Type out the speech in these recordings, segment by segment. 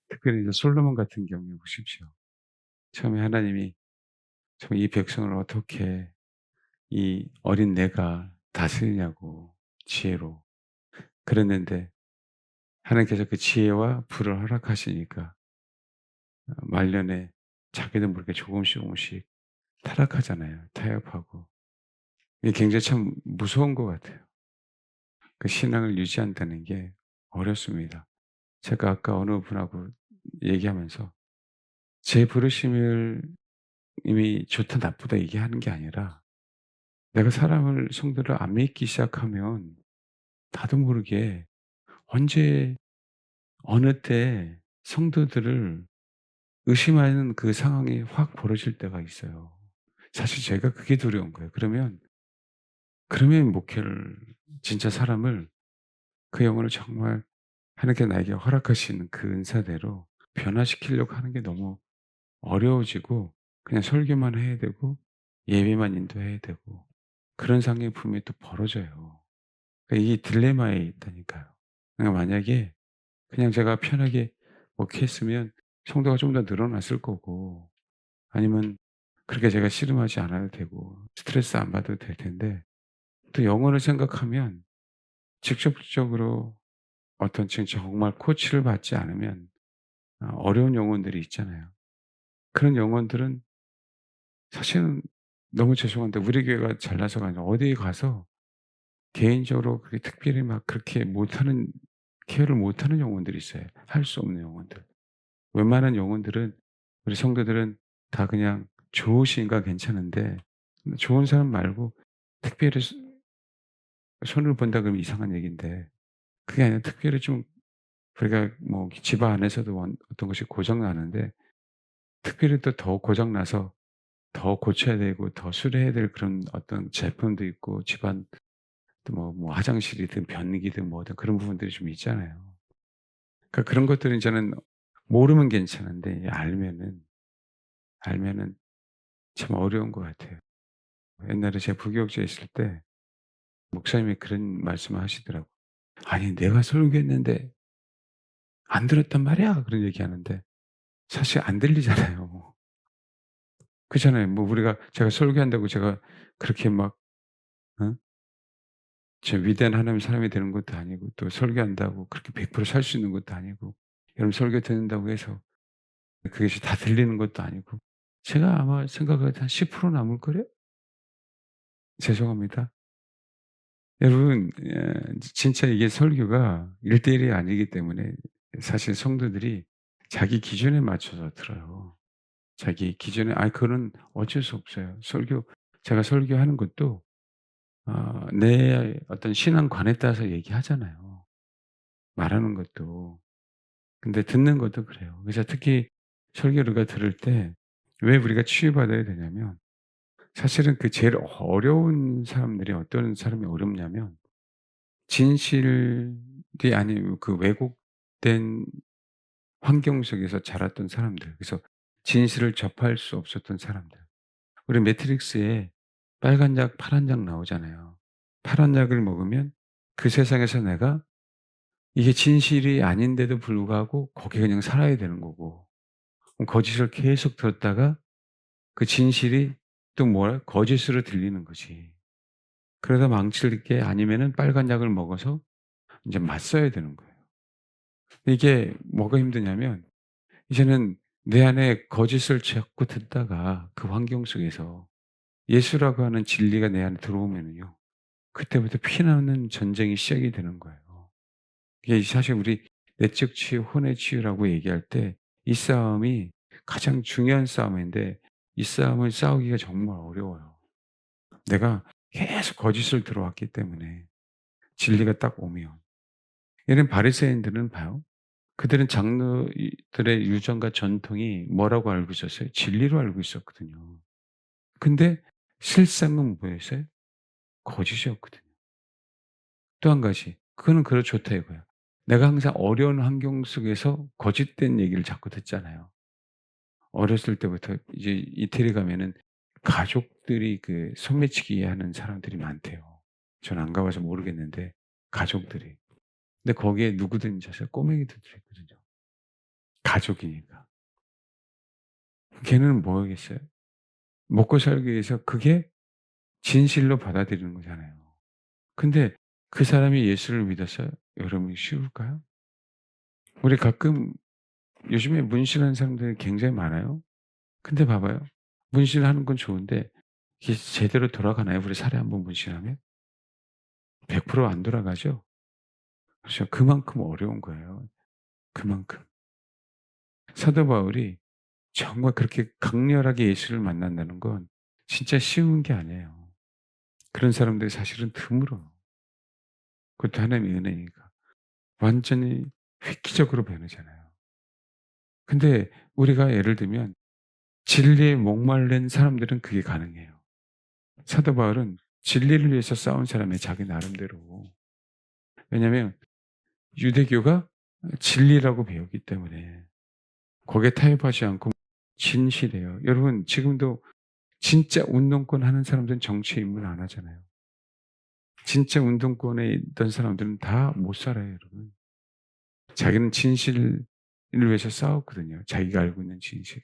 특별히 이제 솔로몬 같은 경우에 보십시오. 처음에 하나님이 참 이 백성을 어떻게 이 어린 내가 다스리냐고 지혜로 그랬는데 하나님께서 그 지혜와 불을 허락하시니까 말년에 자기도 모르게 조금씩 조금씩 타락하잖아요. 타협하고. 이게 굉장히 참 무서운 것 같아요. 그 신앙을 유지한다는 게 어렵습니다. 제가 아까 어느 분하고 얘기하면서 제 부르심을 이미 좋다 나쁘다 얘기하는 게 아니라 내가 사람을 성도를 안 믿기 시작하면 나도 모르게 언제 어느 때 성도들을 의심하는 그 상황이 확 벌어질 때가 있어요. 사실 제가 그게 두려운 거예요. 그러면 목회를 진짜 사람을 그 영혼을 정말 하나님께 나에게 허락하시는 그 은사대로 변화시키려고 하는 게 너무 어려워지고 그냥 설교만 해야 되고 예배만 인도해야 되고 그런 상황이 분명히 또 벌어져요. 그러니까 이게 딜레마에 있다니까요. 그러니까 만약에 그냥 제가 편하게 목회했으면 성도가 좀 더 늘어났을 거고 아니면 그렇게 제가 씨름하지 않아도 되고 스트레스 안 받아도 될 텐데 또 영어를 생각하면 직접적으로 어떤 진짜 정말 코치를 받지 않으면 어려운 영혼들이 있잖아요. 그런 영혼들은 사실은 너무 죄송한데 우리 교회가 잘나서가 아니라 어디 가서 개인적으로 그렇게 특별히 막 그렇게 못하는 케어를 못하는 영혼들이 있어요. 할 수 없는 영혼들. 웬만한 영혼들은 우리 성도들은 다 그냥 좋으시니까 괜찮은데 좋은 사람 말고 특별히 손을 본다 그러면 이상한 얘기인데 그게 아니라 특별히 좀 우리가 뭐 집 안에서도 어떤 것이 고장 나는데 특별히 또 더 고장 나서 더 고쳐야 되고 더 수리해야 될 그런 어떤 제품도 있고 집안 또 뭐 화장실이든 변기든 뭐든 그런 부분들이 좀 있잖아요. 그러니까 그런 것들은 저는 모르면 괜찮은데 알면은 참 어려운 것 같아요. 옛날에 제가 부교육자에 있을 때 목사님이 그런 말씀을 하시더라고요. "아니 내가 설교했는데 안 들었단 말이야." 그런 얘기하는데 사실 안 들리잖아요. 그렇잖아요. 뭐 우리가 제가 설교한다고 제가 그렇게 막 어? 저 위대한 하나님의 사람이 되는 것도 아니고 또 설교한다고 그렇게 100% 살 수 있는 것도 아니고 여러분 설교 듣는다고 해서 그것이 다 들리는 것도 아니고 제가 아마 생각할 때 한 10% 남을걸요? 죄송합니다. 여러분 진짜 이게 설교가 1대1이 아니기 때문에 사실 성도들이 자기 기준에 맞춰서 들어요. 자기 기준에 그거는 어쩔 수 없어요. 제가 설교하는 것도 내 어떤 신앙관에 따라서 얘기하잖아요, 말하는 것도. 근데 듣는 것도 그래요. 그래서 특히 설교를 우리가 들을 때 왜 우리가 치유받아야 되냐면 사실은 그 제일 어려운 사람들이 어떤 사람이 어렵냐면 진실이 아닌 그 왜곡된 환경 속에서 자랐던 사람들. 그래서 진실을 접할 수 없었던 사람들. 우리 매트릭스에 빨간 약, 파란 약 나오잖아요. 파란 약을 먹으면 그 세상에서 내가 이게 진실이 아닌데도 불구하고 거기에 그냥 살아야 되는 거고 그럼 거짓을 계속 들었다가 그 진실이 또 뭐야? 거짓으로 들리는 거지. 그러다 망칠 게 아니면은 빨간 약을 먹어서 인제 맞서야 되는 거예요. 이게 뭐가 힘드냐면 이제는 내 안에 거짓을 자꾸 듣다가 그 환경 속에서 예수라고 하는 진리가 내 안에 들어오면은요. 그때부터 피나는 전쟁이 시작이 되는 거예요. 이게 사실 우리 내적 치유, 혼의 치유라고 얘기할 때 이 싸움이 가장 중요한 싸움인데 이 싸움을 싸우기가 정말 어려워요. 내가 계속 거짓을 들어왔기 때문에 진리가 딱 오면. 예를 바리새인들은 봐요. 그들은 장로들의 유전과 전통이 뭐라고 알고 있었어요? 진리로 알고 있었거든요. 근데 실상은 뭐였어요? 거짓이었거든요. 또 한 가지 그거는 좋다 이거야. 내가 항상 어려운 환경 속에서 거짓된 얘기를 자꾸 듣잖아요. 어렸을 때부터 이제 이태리 가면은 가족들이 그 소매치기 하는 사람들이 많대요. 전 안 가 봐서 모르겠는데 가족들이. 근데 거기에 누구든지 사실 꼬맹이들도 있거든요. 가족이니까. 걔는 뭐겠어요? 먹고 살기 위해서 그게 진실로 받아들이는 거잖아요. 근데 그 사람이 예수를 믿어서 여러분이 쉬울까요? 우리 가끔 요즘에 문신하는 사람들이 굉장히 많아요. 근데 봐봐요. 문신하는 건 좋은데 이게 제대로 돌아가나요? 우리 살에 한번 문신하면? 100%안 돌아가죠? 그렇죠. 그만큼 어려운 거예요. 그만큼. 사도 바울이 정말 그렇게 강렬하게 예수를 만난다는 건 진짜 쉬운 게 아니에요. 그런 사람들이 사실은 드물어요. 그것도 하나님의 은혜니까. 완전히 획기적으로 변하잖아요. 근데 우리가 예를 들면 진리에 목마른 사람들은 그게 가능해요. 사도 바울은 진리를 위해서 싸운 사람의 자기 나름대로. 왜냐하면 유대교가 진리라고 배우기 때문에 거기에 타협하지 않고 진실해요. 여러분 지금도 진짜 운동권 하는 사람들은 정치에 입문 안 하잖아요. 진짜 운동권에 있던 사람들은 다 못 살아요, 여러분. 자기는 진실을 위해서 싸웠거든요. 자기가 알고 있는 진실.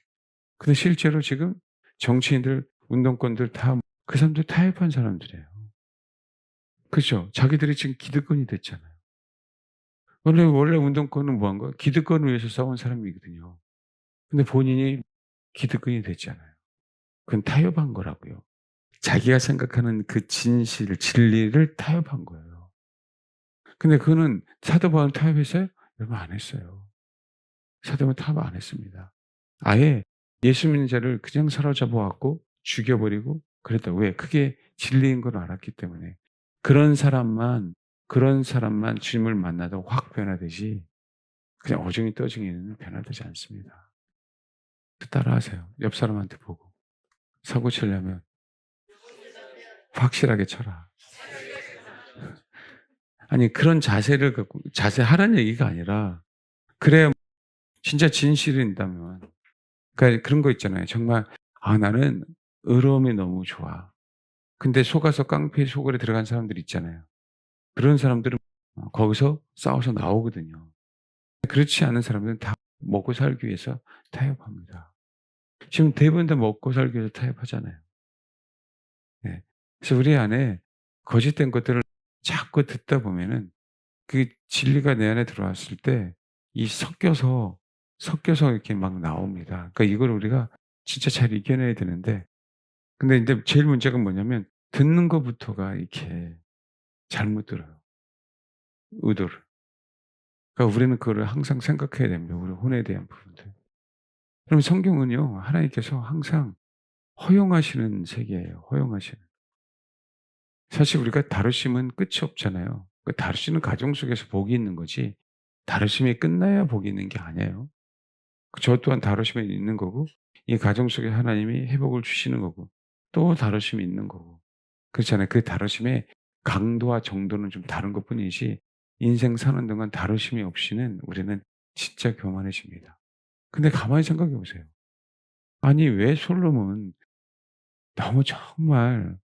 근데 실제로 지금 정치인들, 운동권들 다 그 사람들 타협한 사람들이에요. 그죠? 자기들이 지금 기득권이 됐잖아요. 원래 운동권은 뭐 한 거예요? 기득권을 위해서 싸운 사람이거든요. 근데 본인이 기득권이 됐잖아요. 그건 타협한 거라고요. 자기가 생각하는 그 진실, 진리를 타협한 거예요. 근데 그거는 사도 바울은 타협했어요? 여러분 안 했어요. 사도 바울은 타협 안 했습니다. 아예 예수 믿는 자를 그냥 사로잡아 갖고 죽여버리고 그랬다고. 왜? 그게 진리인 걸 알았기 때문에. 그런 사람만 주님을 만나도 확 변화되지 그냥 어중이 떠중이는 변화되지 않습니다. 따라하세요. 옆 사람한테 보고. 사고 치려면 확실하게 쳐라. 아니 그런 자세를 갖고 자세하라는 얘기가 아니라 그래야 진짜 진실인다면 그러니까 그런 거 있잖아요. 정말 '아 나는 의로움이 너무 좋아.' 근데 속아서 깡패 속으로 들어간 사람들 있잖아요. 그런 사람들은 거기서 싸워서 나오거든요. 그렇지 않은 사람들은 다 먹고 살기 위해서 타협합니다. 지금 대부분 다 먹고 살기 위해서 타협하잖아요. 네. 그래서 우리 안에 거짓된 것들을 자꾸 듣다 보면은 그 진리가 내 안에 들어왔을 때 이 섞여서 이렇게 막 나옵니다. 그러니까 이걸 우리가 진짜 잘 이겨내야 되는데 근데 인제 제일 문제가 뭐냐면 듣는 것부터가 이렇게 잘못 들어요, 의도를. 그러니까 우리는 그거를 항상 생각해야 됩니다, 우리 혼에 대한 부분들. 그럼 성경은요, 하나님께서 항상 허용하시는 세계예요, 허용하시는. 사실 우리가 다루심은 끝이 없잖아요. 그 다루시는 과정 속에서 복이 있는 거지 다루심이 끝나야 복이 있는 게 아니에요. 저 또한 다루심이 있는 거고 이 과정 속에 하나님이 회복을 주시는 거고 또 다루심이 있는 거고 그렇잖아요. 그 다루심의 강도와 정도는 좀 다른 것뿐이지 인생 사는 동안 다루심이 없이는 우리는 진짜 교만해집니다. 근데 가만히 생각해 보세요. 아니 왜 솔로몬 너무 정말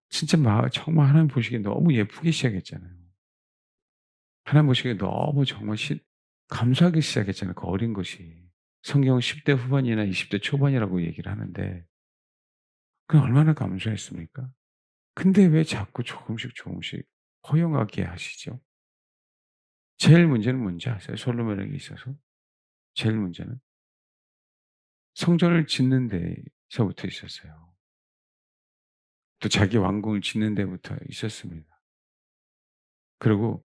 진짜 정말 하나님 보시기에 너무 예쁘게 시작했잖아요. 하나님 보시기에 너무 정말 감사하게 시작했잖아요, 그 어린 것이. 성경은 10대 후반이나 20대 초반이라고 얘기를 하는데 그 얼마나 감사했습니까? 근데 왜 자꾸 조금씩 허용하게 하시죠? 제일 문제는 뭔지 아세요? 솔로몬에게 있어서? 제일 문제는 성전을 짓는 데서부터 있었어요. 또 자기 왕궁을 짓는 데부터 있었습니다. 그리고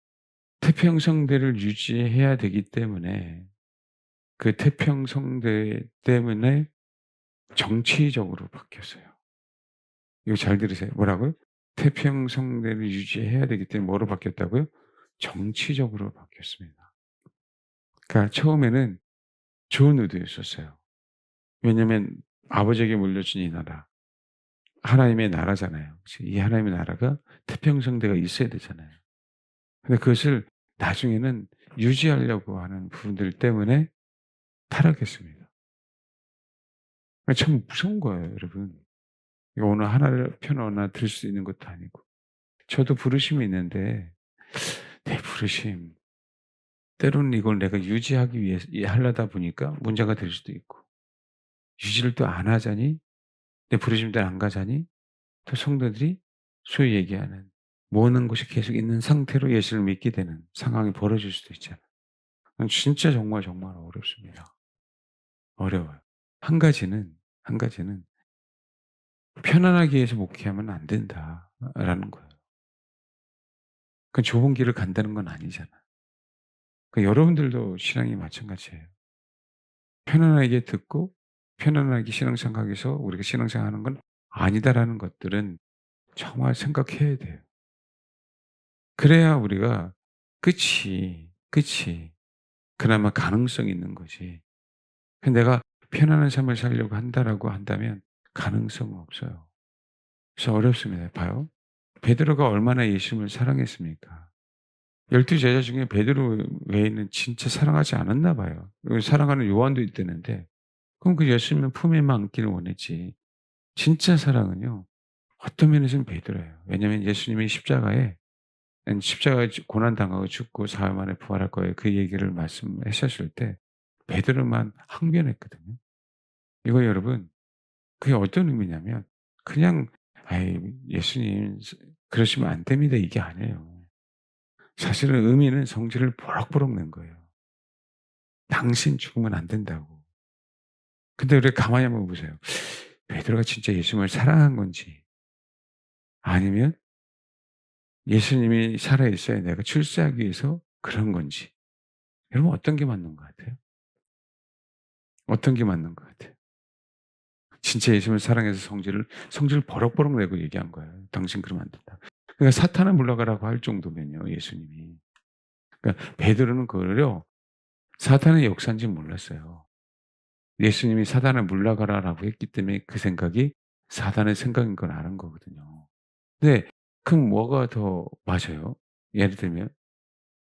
태평성대를 유지해야 되기 때문에 그 태평성대 때문에 정치적으로 바뀌었어요. 이거 잘 들으세요. 뭐라고요? 태평성대를 유지해야 되기 때문에 뭐로 바뀌었다고요? 정치적으로 바뀌었습니다. 그러니까 처음에는 좋은 의도였었어요. 왜냐하면 아버지에게 물려준 이 나라, 하나님의 나라잖아요. 그치? 이 하나님의 나라가 태평성대가 있어야 되잖아요. 근데 그것을 나중에는 유지하려고 하는 부분들 때문에 타락했습니다. 참 무서운 거예요, 여러분. 이거 어느 하나를 편 들 수 있는 것도 아니고. 저도 부르심이 있는데 내 부르심 때로는 이걸 내가 유지하기 위해서 하려다 보니까 문제가 될 수도 있고, 유지를 또 안 하자니, 내 부르심 대로 안 가자니 또 성도들이 소위 얘기하는 모으는 곳이 계속 있는 상태로 예수를 믿게 되는 상황이 벌어질 수도 있잖아요. 진짜 정말, 정말 어렵습니다. 어려워요. 한 가지는 '편안하기 위해서 목회하면 안 된다.'라는 거예요. 그 좁은 길을 간다는 건 아니잖아요. 여러분들도 신앙이 마찬가지예요. 편안하게 듣고 편안하게 신앙생활하기위해서 우리가 신앙생활하는 건 아니다라는 것들은 정말 생각해야 돼요. 그래야 우리가 끝이 그나마 가능성이 있는 거지. 내가 편안한 삶을 살려고 한다라고 한다면 가능성은 없어요. 그래서 어렵습니다. 봐요. 베드로가 얼마나 예수님을 사랑했습니까? 12 제자 중에 베드로 외에는 진짜 사랑하지 않았나 봐요. 사랑하는 요한도 있다는데, 그럼 그 예수님을 품에만 안기를 원했지. 진짜 사랑은요, 어떤 면에서는 베드로예요. 왜냐하면 예수님이 십자가에 고난당하고 죽고 사흘 만에 부활할 거예요. 그 얘기를 말씀하셨을 때 베드로만 항변했거든요. 이거 여러분, 그게 어떤 의미냐면 그냥 "아이 예수님 그러시면 안 됩니다." 이게 아니에요. 사실은 의미는 성질을 버럭버럭 낸 거예요. 당신 죽으면 안 된다고. 근데 우리 가만히 한번 보세요. 베드로가 진짜 예수님을 사랑한 건지, 아니면 예수님이 살아 있어야 내가 출세하기 위해서 그런 건지. 여러분 어떤 게 맞는 것 같아요? 어떤 게 맞는 것 같아요? 진짜 예수님을 사랑해서 성질을 버럭버럭 내고 얘기한 거예요. "당신 그러면 안 된다." 그러니까 사탄을 물러가라고 할 정도면요, 예수님이. 그러니까 베드로는 그거를요, 사탄의 역사인지 몰랐어요. 예수님이 "사탄을 물러가라."라고 했기 때문에 그 생각이 사탄의 생각인 걸 아는 거거든요. 근데 그럼 뭐가 더 맞아요? 예를 들면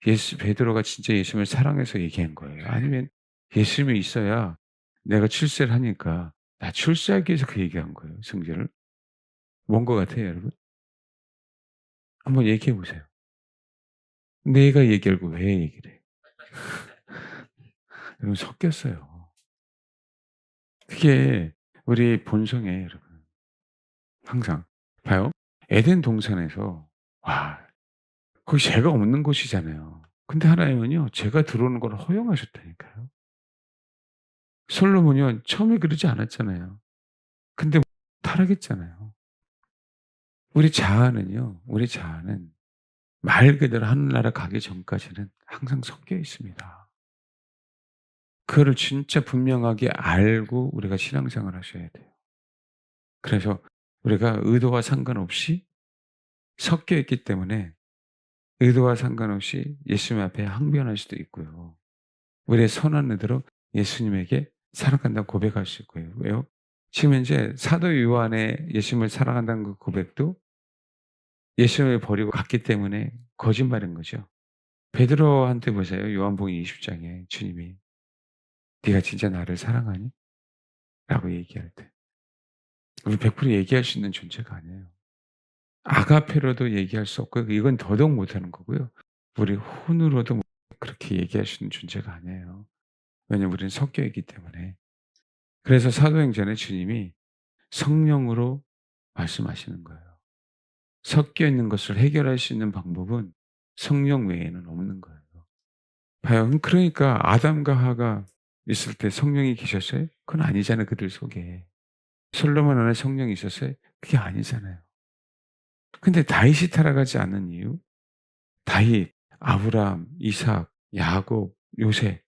베드로가 진짜 예수님을 사랑해서 얘기한 거예요? 아니면 예수님이 있어야 내가 출세를 하니까 나 출세하기 위해서 그 얘기한 거예요, 성질을? 뭔 것 같아요, 여러분? 한번 얘기해 보세요. 내가 얘기하고 왜 얘기를 해? 여러분 섞였어요. 그게 우리 본성이에요, 여러분. 항상. 봐요. 에덴 동산에서, 와, 거기 죄가 없는 곳이잖아요. 근데 하나님은요, 죄가 들어오는 걸 허용하셨다니까요. 솔로몬이요, 처음에 그러지 않았잖아요. 근데 타락했잖아요. 우리 자아는 말 그대로 하늘나라 가기 전까지는 항상 섞여 있습니다. 그거를 진짜 분명하게 알고 우리가 신앙생활 하셔야 돼요. 그래서 우리가 의도와 상관없이 섞여 있기 때문에 의도와 상관없이 예수님 앞에 항변할 수도 있고요. 우리의 선한 의도로 예수님에게 사랑한다고 고백할 수 있고요. 왜요? 지금 현재 사도 요한의 예수님을 사랑한다는 그 고백도 예수님을 버리고 갔기 때문에 거짓말인 거죠. 베드로한테 보세요. 요한복음 20장에 주님이 "네가 진짜 나를 사랑하니?" 라고 얘기할 때 우리 100% 얘기할 수 있는 존재가 아니에요. 아가페로도 얘기할 수 없고 이건 더더욱 못하는 거고요. 우리 혼으로도 그렇게 얘기할 수 있는 존재가 아니에요. 왜냐하면 우리는 섞여 있기 때문에. 그래서 사도행전에 주님이 성령으로 말씀하시는 거예요. 섞여 있는 것을 해결할 수 있는 방법은 성령 외에는 없는 거예요. 봐요. 그러니까 아담과 하가 있을 때 성령이 계셨어요? 그건 아니잖아요, 그들 속에. 솔로몬 안에 성령이 있었어요? 그게 아니잖아요. 근데 다윗이 타락하지 않는 이유? 다윗, 아브라함, 이삭, 야곱, 요셉,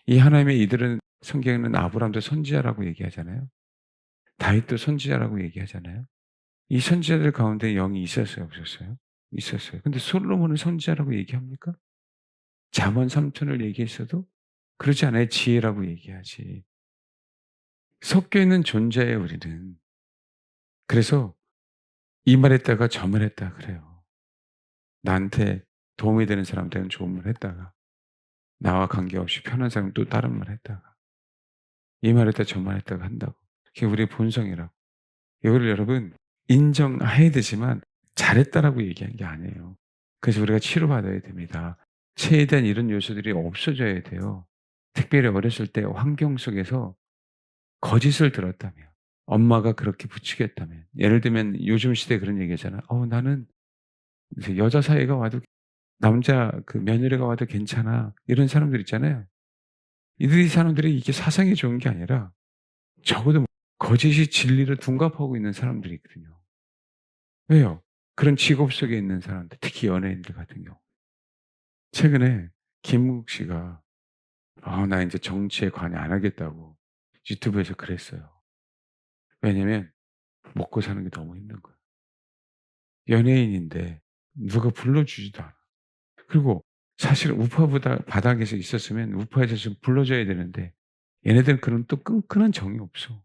이 하나님의 이들은 성경에는 아브라함도 선지자라고 얘기하잖아요. 다윗도 선지자라고 얘기하잖아요. 이 선지자들 가운데 영이 있었어요, 없었어요? 있었어요. 근데 솔로몬은 선지자라고 얘기합니까? 잠언 3편을 얘기했어도 그러지 않아요. 지혜라고 얘기하지. 섞여 있는 존재예요, 우리는. 그래서 이 말했다가 저 말했다 그래요. 나한테 도움이 되는 사람한테는 좋은 말 했다가 나와 관계없이 편한 사람은 또 다른 말 했다가 이 말했다 저 말했다가 한다고. 그게 우리의 본성이라고. 이거를 여러분 인정해야 되지만 잘했다라고 얘기한 게 아니에요. 그래서 우리가 치료받아야 됩니다. 최대한 이런 요소들이 없어져야 돼요. 특별히 어렸을 때 환경 속에서 거짓을 들었다면, 엄마가 그렇게 부추겼다면, 예를 들면 요즘 시대에 그런 얘기하잖아요. 나는 이제 여자 사이가 와도 남자 그 며느리가 와도 괜찮아." 이런 사람들 있잖아요. 이 사람들이 이게 사상이 좋은 게 아니라 적어도 거짓이 진리를 둔갑하고 있는 사람들이 있거든요. 왜요? 그런 직업 속에 있는 사람들, 특히 연예인들 같은 경우. 최근에 김국 씨가 나 인제 정치에 관여 안 하겠다고 유튜브에서 그랬어요. 왜냐면 먹고 사는 게 너무 힘든 거예요. 연예인인데 누가 불러주지도 않아. 그리고 사실 우파보다 바닥에서 있었으면 우파에서 좀 불러줘야 되는데 얘네들은 그런 또 끈끈한 정이 없어.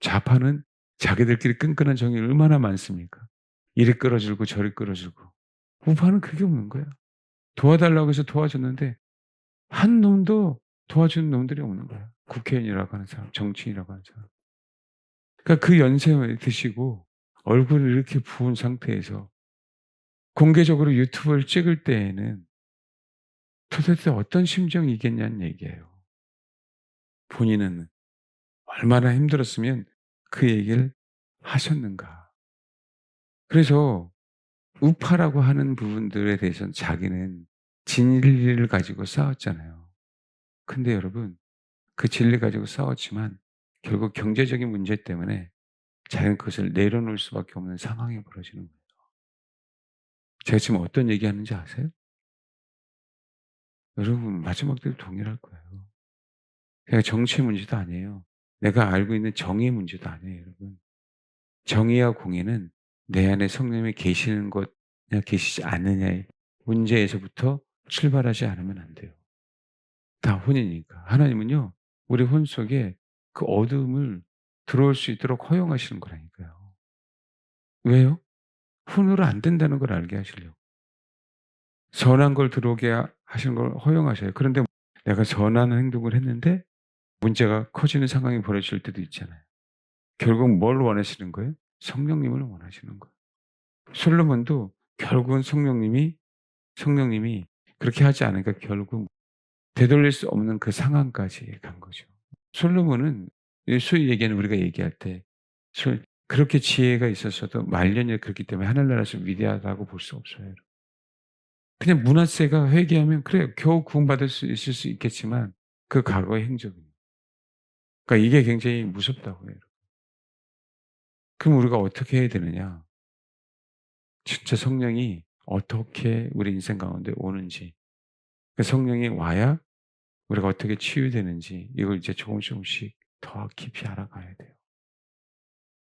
좌파는 자기들끼리 끈끈한 정이 얼마나 많습니까? 이리 끌어들고 저리 끌어들고. 우파는 그게 없는 거야. 도와달라고 해서 도와줬는데 한 놈도 도와주는 놈들이 없는 거야. 국회의원이라고 하는 사람, 정치인이라고 하는 사람. 그러니까 그 연세 드시고 얼굴을 이렇게 부은 상태에서 공개적으로 유튜브를 찍을 때에는 도대체 어떤 심정이겠냐는 얘기예요. 본인은 얼마나 힘들었으면 그 얘기를 하셨는가. 그래서 우파라고 하는 부분들에 대해서는 자기는 진리를 가지고 싸웠잖아요. 근데 여러분, 그 진리 가지고 싸웠지만 결국 경제적인 문제 때문에 자기는 그것을 내려놓을 수밖에 없는 상황이 벌어지는 거예요. 제가 지금 어떤 얘기하는지 아세요? 여러분 마지막대로 동일할 거예요. 그냥 정치의 문제도 아니에요. 내가 알고 있는 정의의 문제도 아니에요, 여러분. 정의와 공의는 내 안에 성령님이 계시는 것이냐 계시지 않느냐의 문제에서부터 출발하지 않으면 안 돼요. 다 혼이니까. 하나님은요, 우리 혼 속에 그 어둠을 들어올 수 있도록 허용하시는 거라니까요. 왜요? 혼으로 안 된다는 걸 알게 하시려고. 선한 걸 들어오게 하시는 걸 허용하셔요. 그런데 내가 선한 행동을 했는데 문제가 커지는 상황이 벌어질 때도 있잖아요. 결국 뭘 원하시는 거예요? 성령님을 원하시는 거예요. 솔로몬도 결국은 성령님이 그렇게 하지 않으니까 결국 되돌릴 수 없는 그 상황까지 간 거죠. 솔로몬은 소위 얘기하는 우리가 얘기할 때 그렇게 지혜가 있었어도 말년이 그렇기 때문에 하늘나라에서 위대하다고 볼 수 없어요. 그냥 므낫세가 회개하면 그래요. 겨우 구원받을 수 있을 수 있겠지만 그 과거의 행적입니다. 그러니까 이게 굉장히 무섭다고 해요. 그럼 우리가 어떻게 해야 되느냐? 진짜 성령이 어떻게 우리 인생 가운데 오는지, 그 성령이 와야 우리가 어떻게 치유되는지 이걸 이제 조금씩 더 깊이 알아가야 돼요.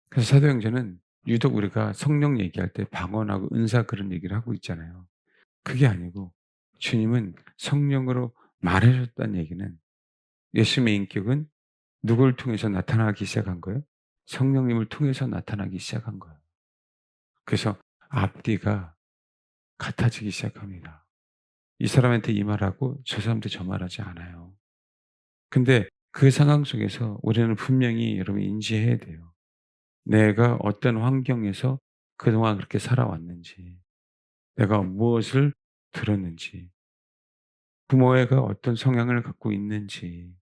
그래서 사도행전은 유독 우리가 성령 얘기할 때 방언하고 은사 그런 얘기를 하고 있잖아요. 그게 아니고 주님은 성령으로 말하셨다는 얘기는 예수님의 인격은 누구를 통해서 나타나기 시작한 거예요? 성령님을 통해서 나타나기 시작한 거예요. 그래서 앞뒤가 같아지기 시작합니다. 이 사람한테 이 말하고 저 사람한테 저 말하지 않아요. 근데 그 상황 속에서 우리는 분명히 여러분 인지해야 돼요. 내가 어떤 환경에서 그동안 그렇게 살아왔는지, 내가 무엇을 들었는지, 부모애가 어떤 성향을 갖고 있는지.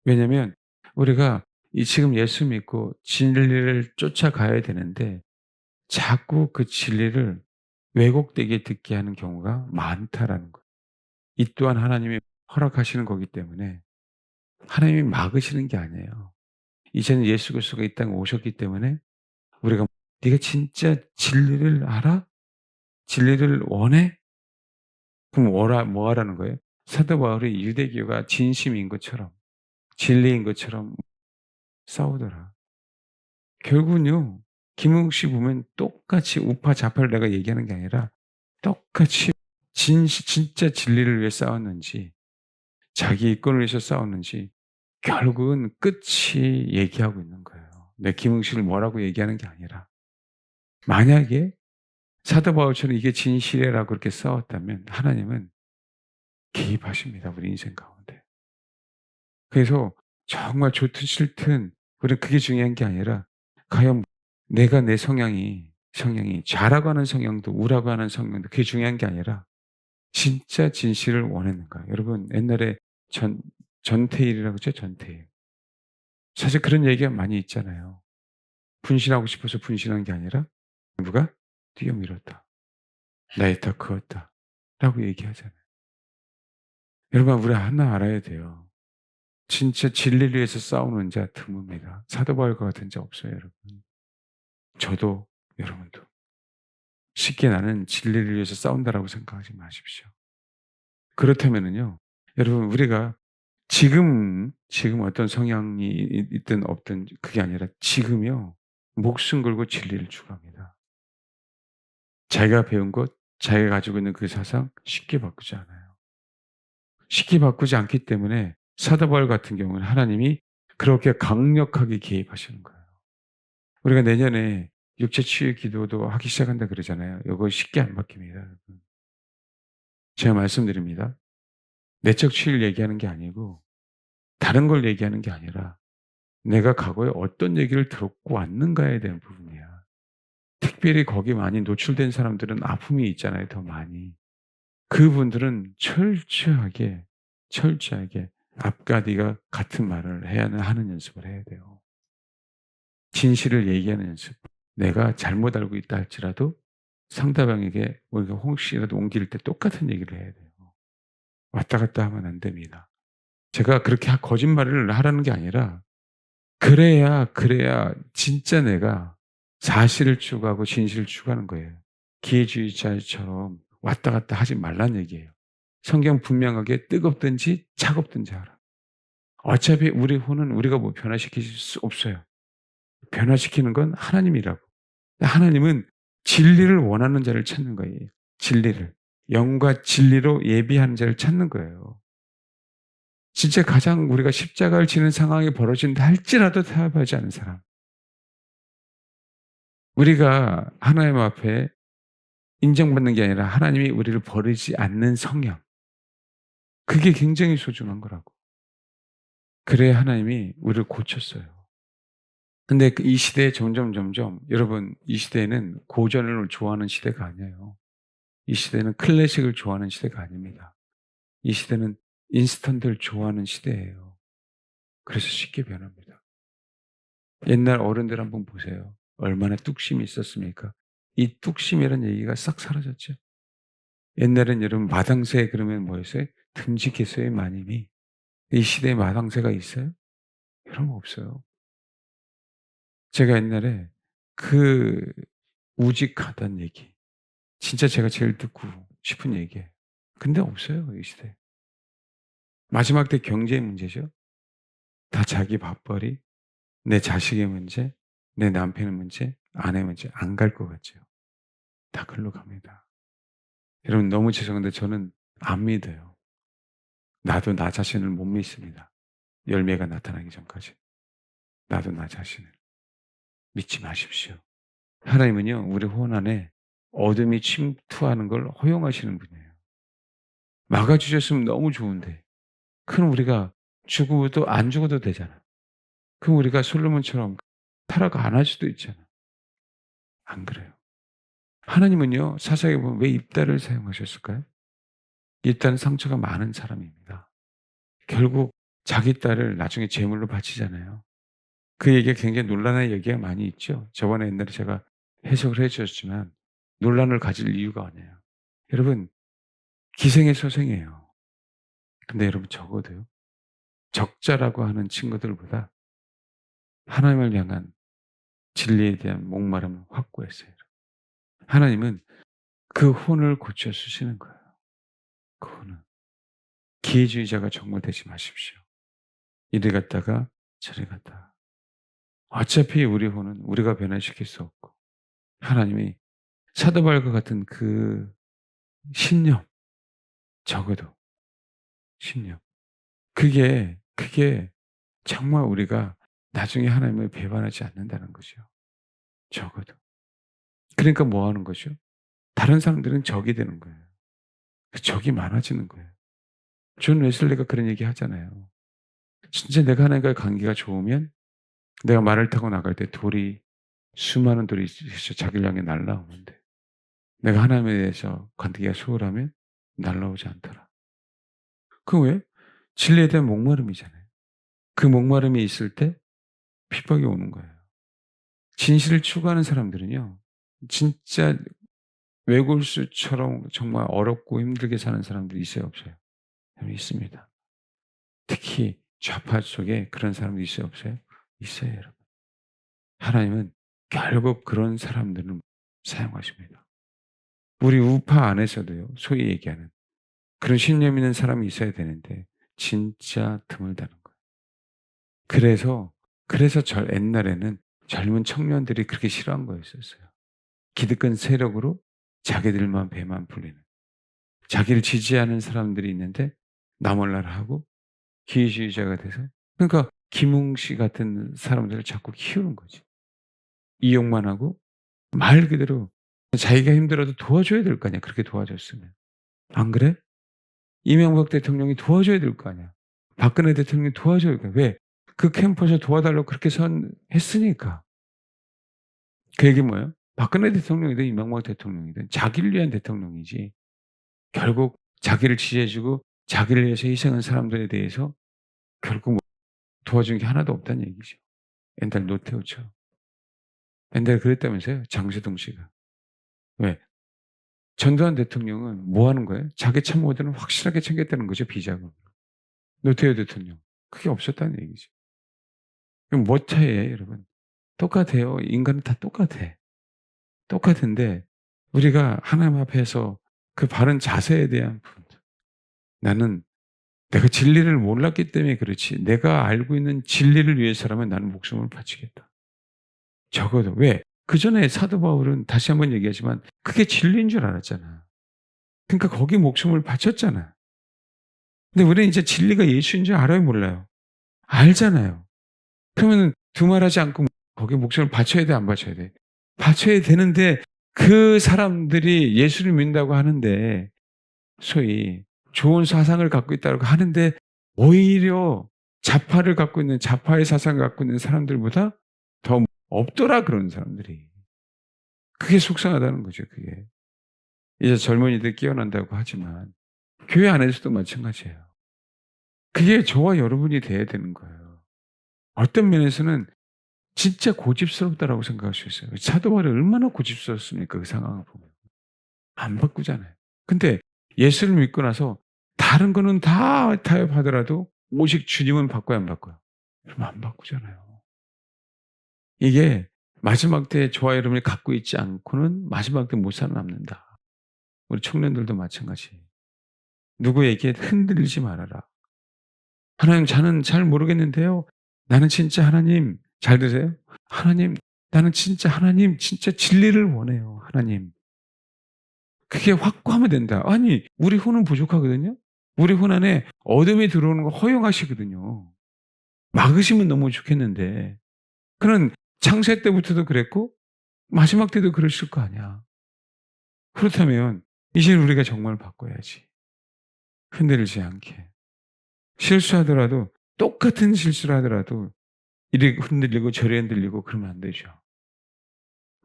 왜냐면 우리가 이 지금 예수 믿고 진리를 쫓아가야 되는데 자꾸 그 진리를 왜곡되게 듣게 하는 경우가 많다라는 거예요. 이 또한 하나님이 허락하시는 거기 때문에 하나님이 막으시는 게 아니에요. 이제는 예수 그리스도가 이 땅에 오셨기 때문에 우리가 "네가 진짜 진리를 알아? 진리를 원해?" 그럼 뭐 하라는 거예요? 사도 바울이 유대교가 진심인 것처럼 진리인 것처럼 싸우더라. 결국은요. 김웅 씨 보면 똑같이 우파 좌파를 내가 얘기하는 게 아니라 똑같이 진짜 진리를 위해 싸웠는지 자기 이권을 위해서 싸웠는지 결국은 끝이 얘기하고 있는 거예요. 내 김웅 씨를 뭐라고 얘기하는 게 아니라 만약에 사도 바울처럼 이게 진실이라고 그렇게 싸웠다면 하나님은 개입하십니다. 우리 인생 가운데. 그래서 정말 좋든 싫든 우리는 그게 중요한 게 아니라 과연 내가 내 성향이 좌라고 하는 성향도 우라고 하는 성향도 그게 중요한 게 아니라 진짜 진실을 원했는가? 여러분 옛날에 전 전태일이라고 그랬죠, 전태일. 사실 그런 얘기가 많이 있잖아요. 분신하고 싶어서 분신한 게 아니라 누가 뛰어밀었다. 나의 더 크었다. 라고 얘기하잖아요. 여러분 우리 하나 알아야 돼요. 진짜 진리를 위해서 싸우는 자 드뭅니다. 사도 바울과 같은 자 없어요, 여러분. 저도 여러분도. 쉽게 나는 진리를 위해서 싸운다라고 생각하지 마십시오. 그렇다면은요. 여러분 우리가 지금 어떤 성향이 있든 없든 그게 아니라 지금요. 목숨 걸고 진리를 추구합니다. 자기가 배운 것, 자기가 가지고 있는 그 사상 쉽게 바꾸지 않아요. 쉽게 바꾸지 않기 때문에 사도 바울 같은 경우는 하나님이 그렇게 강력하게 개입하시는 거예요. 우리가 내년에 육체 치유 기도도 하기 시작한다 그러잖아요. 요거 쉽게 안 바뀝니다, 여러분. 제가 말씀드립니다. 내적 치유를 얘기하는 게 아니고 다른 걸 얘기하는 게 아니라 내가 과거에 어떤 얘기를 들었고 왔는가에 대한 부분이야. 특별히 거기에 많이 노출된 사람들은 아픔이 있잖아요, 더 많이. 그분들은 철저하게 앞과 뒤가 같은 말을 해야 하는 연습을 해야 돼요. 진실을 얘기하는 연습. 내가 잘못 알고 있다 할지라도 상대방에게 우리가 혹시라도 옮길 때 똑같은 얘기를 해야 돼요. 왔다 갔다 하면 안 됩니다. 제가 그렇게 거짓말을 하라는 게 아니라 그래야 진짜 내가 사실을 추구하고 진실을 추구하는 거예요. 기회주의자처럼 왔다 갔다 하지 말란 얘기예요. 성경 분명하게 뜨겁든지 차갑든지 하라. 어차피 우리 혼은 우리가 뭐 변화시킬 수 없어요. 변화시키는 건 하나님이라고. 하나님은 진리를 원하는 자를 찾는 거예요. 진리를. 영과 진리로 예비하는 자를 찾는 거예요. 진짜 가장 우리가 십자가를 지는 상황이 벌어진다 할지라도 타협하지 않은 사람. 우리가 하나님 앞에 인정받는 게 아니라 하나님이 우리를 버리지 않는 성령. 그게 굉장히 소중한 거라고. 그래야 하나님이 우리를 고쳤어요. 근데 이 시대에 점점 여러분 이 시대는 고전을 좋아하는 시대가 아니에요. 이 시대는 클래식을 좋아하는 시대가 아닙니다. 이 시대는 인스턴트를 좋아하는 시대예요. 그래서 쉽게 변합니다. 옛날 어른들 한번 보세요. 얼마나 뚝심이 있었습니까? 이 뚝심이라는 얘기가 싹 사라졌죠. 옛날엔 여러분 마당새 그러면 뭐였어요? 듬직했어요, 마님이. 이 시대에 마당새가 있어요? 여러분 없어요. 제가 옛날에 그 우직하다는 얘기 진짜 제가 제일 듣고 싶은 얘기예요. 근데 없어요, 이 시대에. 마지막 때 경제의 문제죠. 다 자기 밥벌이, 내 자식의 문제, 내 남편의 문제, 아내 문제 안 갈 것 같죠. 다 글로 갑니다. 여러분 너무 죄송한데 저는 안 믿어요. 나도 나 자신을 못 믿습니다. 열매가 나타나기 전까지. 나도 나 자신을. 믿지 마십시오. 하나님은요, 우리 혼 안에 어둠이 침투하는 걸 허용하시는 분이에요. 막아주셨으면 너무 좋은데, 그럼 우리가 죽어도 안 죽어도 되잖아. 그럼 우리가 솔로몬처럼 타락 안 할 수도 있잖아. 안 그래요. 하나님은요, 사사에 보면 왜 입다를 사용하셨을까요? 입다는 상처가 많은 사람입니다. 결국 자기 딸을 나중에 제물로 바치잖아요. 그 얘기가 굉장히 논란의 얘기가 많이 있죠. 저번에 옛날에 제가 해석을 해 주셨지만 논란을 가질 이유가 아니에요. 여러분 기생의 소생이에요. 근데 여러분 적어도요. 적자라고 하는 친구들보다 하나님을 향한 진리에 대한 목마름을 확고했어요. 하나님은 그 혼을 고쳐 주시는 거예요. 그 혼은. 기회주의자가 정말 되지 마십시오. 이리 갔다가 저리 갔다. 어차피 우리 혼은 우리가 변화시킬 수 없고 하나님이 사도 바울과 같은 그 신념 적어도 신념. 그게 정말 우리가 나중에 하나님을 배반하지 않는다는 거죠. 적어도. 그러니까 뭐 하는 거죠? 다른 사람들은 적이 되는 거예요. 그 적이 많아지는 거예요. 존 웨슬리가 그런 얘기 하잖아요. 진짜 내가 하나님과의 관계가 좋으면 내가 말을 타고 나갈 때 수많은 돌이 자기를 향해 날라오는데 내가 하나님에 대해서 관계가 소홀하면 날라오지 않더라. 그 왜? 진리에 대한 목마름이잖아요. 그 목마름이 있을 때 핍박이 오는 거예요. 진실을 추구하는 사람들은요. 진짜 외골수처럼 정말 어렵고 힘들게 사는 사람들이 있어요, 없어요? 여러분 있습니다. 특히 좌파 쪽에 그런 사람들이 있어요, 없어요? 있어요, 여러분. 하나님은 결국 그런 사람들은 사용하십니다. 우리 우파 안에서도요. 소위 얘기하는 그런 신념 있는 사람이 있어야 되는데 진짜 드물다는 거예요. 그래서 옛날에는 젊은 청년들이 그렇게 싫어한 거였었어요. 기득권 세력으로 자기들만 배만 불리는. 자기를 지지하는 사람들이 있는데 나 몰라라 하고 기회주의자가 돼서 그러니까 김웅 씨 같은 사람들을 자꾸 키우는 거지. 이용만 하고 말 그대로 자기가 힘들어도 도와줘야 될 거 아니야, 그렇게 도와줬으면. 안 그래? 이명박 대통령이 도와줘야 될 거 아니야. 박근혜 대통령이 도와줘야 될 거야. 왜? 그 캠프에서 도와달라고 그렇게 했으니까. 그 얘기는 뭐예요? 박근혜 대통령이든 이명박 대통령이든 자기를 위한 대통령이지 결국 자기를 지지해 주고 자기를 위해서 희생한 사람들에 대해서 결국 뭐 도와준 게 하나도 없다는 얘기죠. 옛날 노태우처럼. 옛날에 그랬다면서요, 장세동 씨가. 왜? 전두환 대통령은 뭐 하는 거예요? 자기 참모들은 확실하게 챙겼다는 거죠, 비자금. 노태우 대통령. 그게 없었다는 얘기죠. 그럼 뭐 차이예요, 여러분? 똑같아요. 인간은 다 똑같아. 똑같은데 우리가 하나님 앞에서 그 바른 자세에 대한 부분들. 나는 내가 진리를 몰랐기 때문에 그렇지 내가 알고 있는 진리를 위해서라면 나는 목숨을 바치겠다. 적어도 왜? 그전에 사도 바울은 다시 한번 얘기하지만 그게 진리인 줄 알았잖아. 그러니까 거기 목숨을 바쳤잖아. 근데 우리는 이제 진리가 예수인 줄 알아요, 몰라요? 알잖아요. 그러면은 두말하지 않고 거기에 목숨을 바쳐야 돼, 안 바쳐야 돼? 바쳐야 되는데 그 사람들이 예수를 믿는다고 하는데 소위 좋은 사상을 갖고 있다고 하는데 오히려 좌파를 갖고 있는 좌파의 사상을 갖고 있는 사람들보다 더 없더라 그런 사람들이. 그게 속상하다는 거죠, 그게. 이제 젊은이들 깨어난다고 하지만 교회 안에서도 마찬가지예요. 그게 저와 여러분이 돼야 되는 거예요. 어떤 면에서는 진짜 고집스럽다라고 생각할 수 있어요. 사도 바울이 얼마나 고집스럽습니까? 그 상황을 보면. 안 바꾸잖아요. 근데 예수를 믿고 나서 다른 거는 다 타협하더라도 오직 주님은 바꿔야 안 바꿔요? 그럼 안 바꾸잖아요. 이게 마지막 때 저와 여러분이 갖고 있지 않고는 마지막 때 못 살아남는다. 우리 청년들도 마찬가지. 누구에게 흔들리지 말아라. 하나님 저는 잘 모르겠는데요. 나는 진짜 하나님 잘 들으세요? 하나님 나는 진짜 하나님 진짜 진리를 원해요. 하나님. 그게 확고하면 된다. 아니 우리 혼은 부족하거든요. 우리 혼 안에 어둠이 들어오는 거 허용하시거든요. 막으시면 너무 좋겠는데 그는 창세 때부터도 그랬고 마지막 때도 그러실 거 아니야. 그렇다면 이제 우리가 정말 바꿔야지. 흔들리지 않게. 실수하더라도 똑같은 실수를 하더라도 이리 흔들리고 저리 흔들리고 그러면 안 되죠.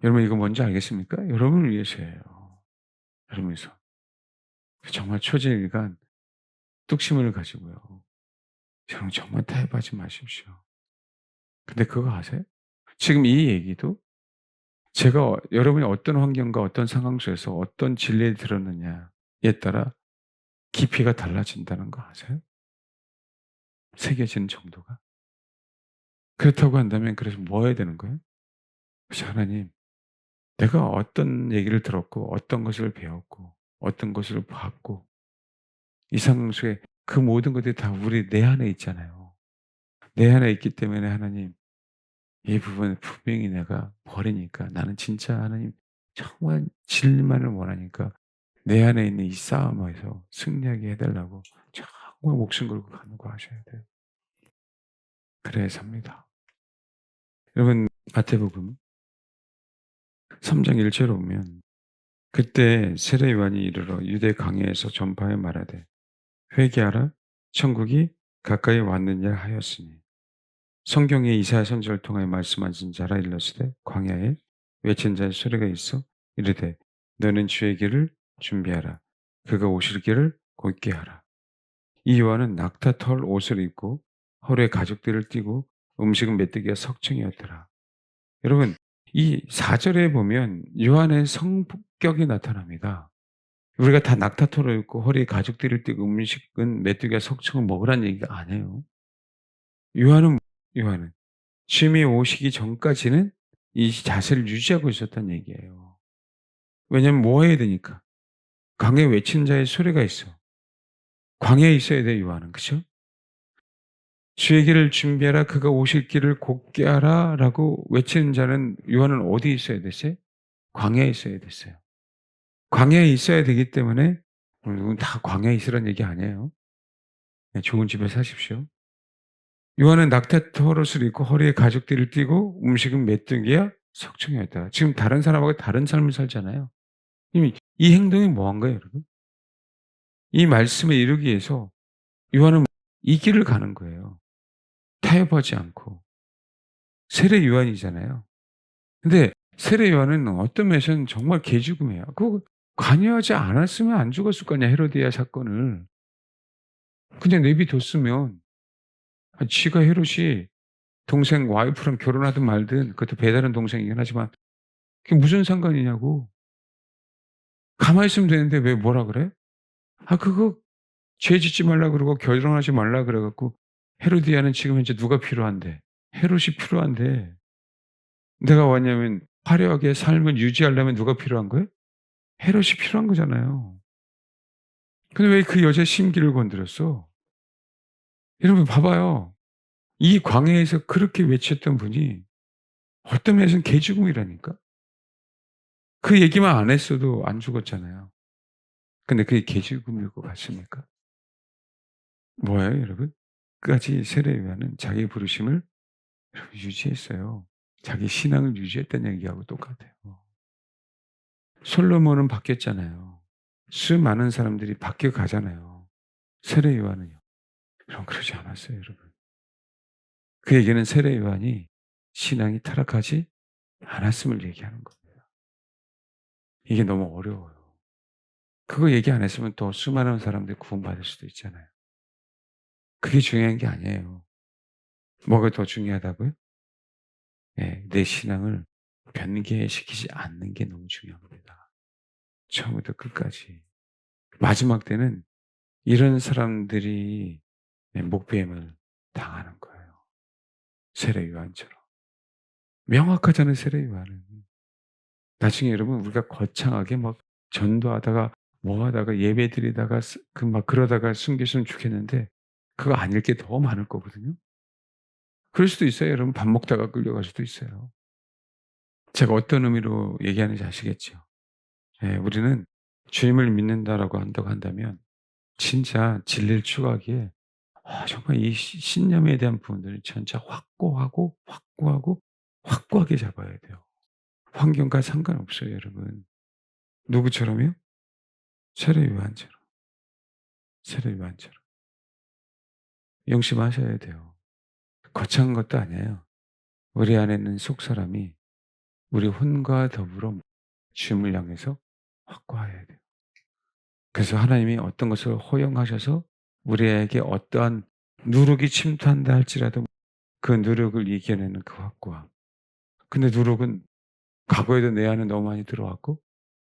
여러분 이거 뭔지 알겠습니까? 여러분을 위해서예요. 여러분 위해서. 정말 초지일간 뚝심을 가지고요. 여러분 정말 타협하지 마십시오. 근데 그거 아세요? 지금 이 얘기도 제가 여러분이 어떤 환경과 어떤 상황 속에서 어떤 진리를 들었느냐에 따라 깊이가 달라진다는 거 아세요? 새겨지는 정도가. 그렇다고 한다면 그래서 뭐 해야 되는 거예요? 그래서 하나님, 내가 어떤 얘기를 들었고 어떤 것을 배웠고 어떤 것을 봤고 이 상황 속에 그 모든 것들이 다 우리 내 안에 있잖아요. 내 안에 있기 때문에 하나님 이 부분을 분명히 내가 버리니까 나는 진짜 하나님 정말 진리만을 원하니까 내 안에 있는 이 싸움에서 승리하게 해달라고 정말 목숨 걸고 간구하셔야 돼요. 그래야 삽니다. 여러분 마태복음 3장 1절에 보면 그때 세례 요한이 이르러 유대 강야에서 전파해 말하되 회개하라 천국이 가까이 왔느냐 하였으니 성경에 이사야 선지자를 통하여 말씀하신 자라 일렀으되 광야에 외친 자의 소리가 있어 이르되 너는 주의 길을 준비하라 그가 오실 길을 곧게 하라. 이 요한은 낙타털 옷을 입고 허리에 가죽띠를 띠고 음식은 메뚜기와 석청이었더라. 여러분, 이 4절에 보면 요한의 성격이 나타납니다. 우리가 다 낙타털을 입고 허리에 가죽띠를 띠고 음식은 메뚜기와 석청을 먹으라는 얘기가 아니에요. 요한은 요한은 주님이 오시기 전까지는 이 자세를 유지하고 있었다는 얘기예요. 왜냐하면 뭐 해야 되니까. 강에 외치는 자의 소리가 있어. 광야에 있어야 돼 요한은. 그죠? 주의 길을 준비하라 그가 오실 길을 곧게 하라라고 외치는 자는 요한은 어디에 있어야 됐어요? 광야에 있어야 됐어요. 광야에 있어야 되기 때문에 누군 다 광야에 있으라는 얘기 아니에요. 네, 좋은 집에 사십시오. 요한은 낙타털옷을 입고 허리에 가죽띠를 띠고 음식은 메뚜기야 석청이었다. 지금 다른 사람하고 다른 삶을 살잖아요. 이미 이 행동이 뭐한 거예요, 여러분? 이 말씀을 이루기 위해서 요한은 이 길을 가는 거예요. 타협하지 않고. 세례 요한이잖아요. 근데 세례 요한은 어떤 면에서는 정말 개죽음이에요. 그거 관여하지 않았으면 안 죽었을 거 아니야, 헤로디아 사건을. 그냥 내비뒀으면 지가 헤롯이 동생 와이프랑 결혼하든 말든 그것도 배다른 동생이긴 하지만 그게 무슨 상관이냐고. 가만히 있으면 되는데 왜 뭐라 그래? 그거 죄 짓지 말라 그러고 결혼하지 말라 그래 갖고 헤로디아는 지금 현재 누가 필요한데? 헤롯이 필요한데 내가 왔냐면 화려하게 삶을 유지하려면 누가 필요한 거예요? 헤롯이 필요한 거잖아요. 근데 왜 그 여자의 심기를 건드렸어? 여러분 봐봐요. 이 광야에서 그렇게 외쳤던 분이 어떤 면에서는 개죽음이라니까. 그 얘기만 안 했어도 안 죽었잖아요. 근데 그게 개죽음일 것 같습니까? 뭐예요, 여러분? 끝까지 세례 요한은 자기 부르심을 여러분 유지했어요. 자기 신앙을 유지했다는 얘기하고 똑같아요. 솔로몬은 바뀌었잖아요. 수많은 사람들이 바뀌어 가잖아요. 세례 요한은요. 여러분 그러지 않았어요, 여러분. 그 얘기는 세례 요한이 신앙이 타락하지 않았음을 얘기하는 겁니다. 이게 너무 어려워요. 그거 얘기 안 했으면 더 수많은 사람들이 구원받을 수도 있잖아요. 그게 중요한 게 아니에요. 뭐가 더 중요하다고요? 예, 내 신앙을 변개시키지 않는 게 너무 중요합니다. 처음부터 끝까지. 마지막 때는 이런 사람들이 목배임을 당하는 거예요. 세례 요한처럼. 명확하잖아요, 세례 요한은. 나중에 여러분 우리가 거창하게 막 전도하다가 뭐 하다가 예배 드리다가 막 그러다가 숨겼으면 좋겠는데 그거 아닐 게 더 많을 거거든요. 그럴 수도 있어요. 여러분 밥 먹다가 끌려갈 수도 있어요. 제가 어떤 의미로 얘기하는지 아시겠죠? 예, 우리는 주님을 믿는다라고 한다고 한다면 진짜 진리를 추구하기에 정말 이 신념에 대한 부분들을 진짜 확고하고, 확고하고, 확고하게 잡아야 돼요. 환경과 상관없어요, 여러분. 누구처럼요? 세례 요한처럼. 세례 요한처럼. 영심하셔야 돼요. 거창한 것도 아니에요. 우리 안에 있는 속사람이 우리 혼과 더불어 주님을 향해서 확고해야 돼요. 그래서 하나님이 어떤 것을 허용하셔서 우리에게 어떠한 누룩이 침투한다 할지라도 그 누룩을 이겨내는 그 확고함. 근데 누룩은 과거에도 내 안에 너무 많이 들어왔고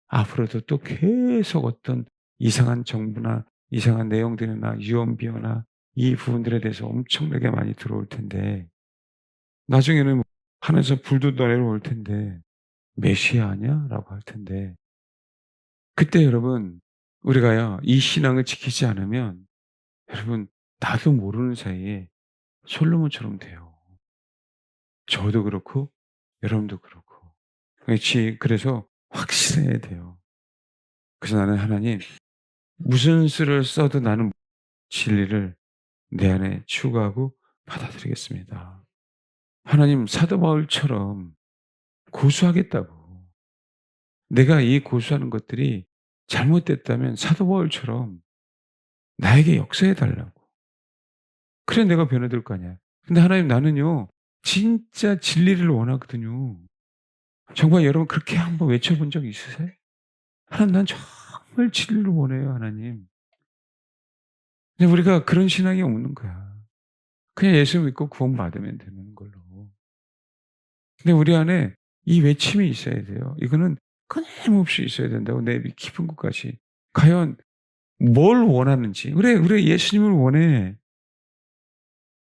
앞으로도 또 계속 어떤 이상한 정보나 이상한 내용들이나 유언비어나 이 부분들에 대해서 엄청나게 많이 들어올 텐데 나중에는 하늘에서 불도 내려올 텐데 메시아 아니야? 라고 할 텐데 그때 여러분 우리가요 이 신앙을 지키지 않으면 여러분 나도 모르는 사이에 솔로몬처럼 돼요. 저도 그렇고 여러분도 그렇고. 그래서 확실해야 돼요. 그래서 나는 하나님 무슨 수를 써도 나는 진리를 내 안에 추구하고 받아들이겠습니다. 하나님 사도 바울처럼 고수하겠다고. 내가 이 고수하는 것들이 잘못됐다면 사도 바울처럼 나에게 역사해 달라고. 그래 내가 변화될 거 아니야. 근데 하나님 나는요. 진짜 진리를 원하거든요. 정말 여러분 그렇게 한번 외쳐본 적 있으세요? 하나님 난 정말 진리를 원해요, 하나님. 근데 우리가 그런 신앙이 없는 거야. 그냥 예수 믿고 구원받으면 되는 걸로. 근데 우리 안에 이 외침이 있어야 돼요. 이거는 끊임없이 있어야 된다고, 내 깊은 곳까지. 과연 뭘 원하는지. 그래, 우리 예수님을 원해.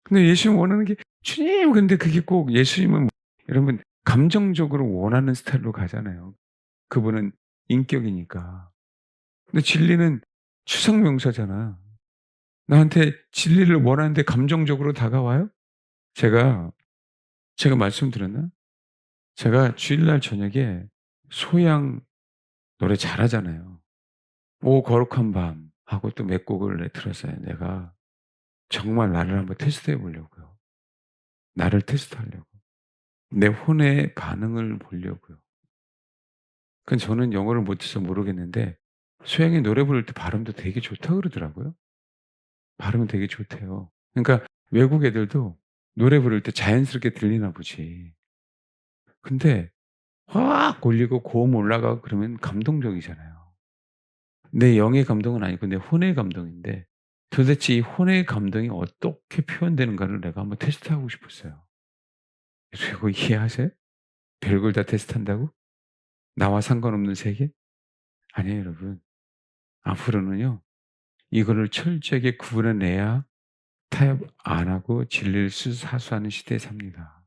근데 예수님 원하는 게 주님, 근데 그게 꼭 예수님은 여러분 감정적으로 원하는 스타일로 가잖아요. 그분은 인격이니까. 근데 진리는 추상 명사잖아. 나한테 진리를 원하는데 감정적으로 다가와요? 제가 말씀드렸나? 제가 주일날 저녁에 소양 노래 잘하잖아요. 오 거룩한 밤 하고 또 몇 곡을 들었어요. 내가 정말 나를 한번 테스트해 보려고요. 나를 테스트하려고. 내 혼의 반응을 보려고요. 그 저는 영어를 못해서 모르겠는데 소양이 노래 부를 때 발음도 되게 좋다 그러더라고요. 발음은 되게 좋대요. 그러니까 외국 애들도 노래 부를 때 자연스럽게 들리나 보지. 근데 확 올리고 고음 올라가고 그러면 감동적이잖아요. 내 영의 감동은 아니고 내 혼의 감동인데 도대체 이 혼의 감동이 어떻게 표현되는가를 내가 한번 테스트하고 싶었어요. 그리고 이해하세요? 별걸 다 테스트한다고? 나와 상관없는 세계? 아니에요, 여러분. 앞으로는요, 이거를 철저하게 구분해내야 타협 안 하고 진리를 사수하는 시대에 삽니다.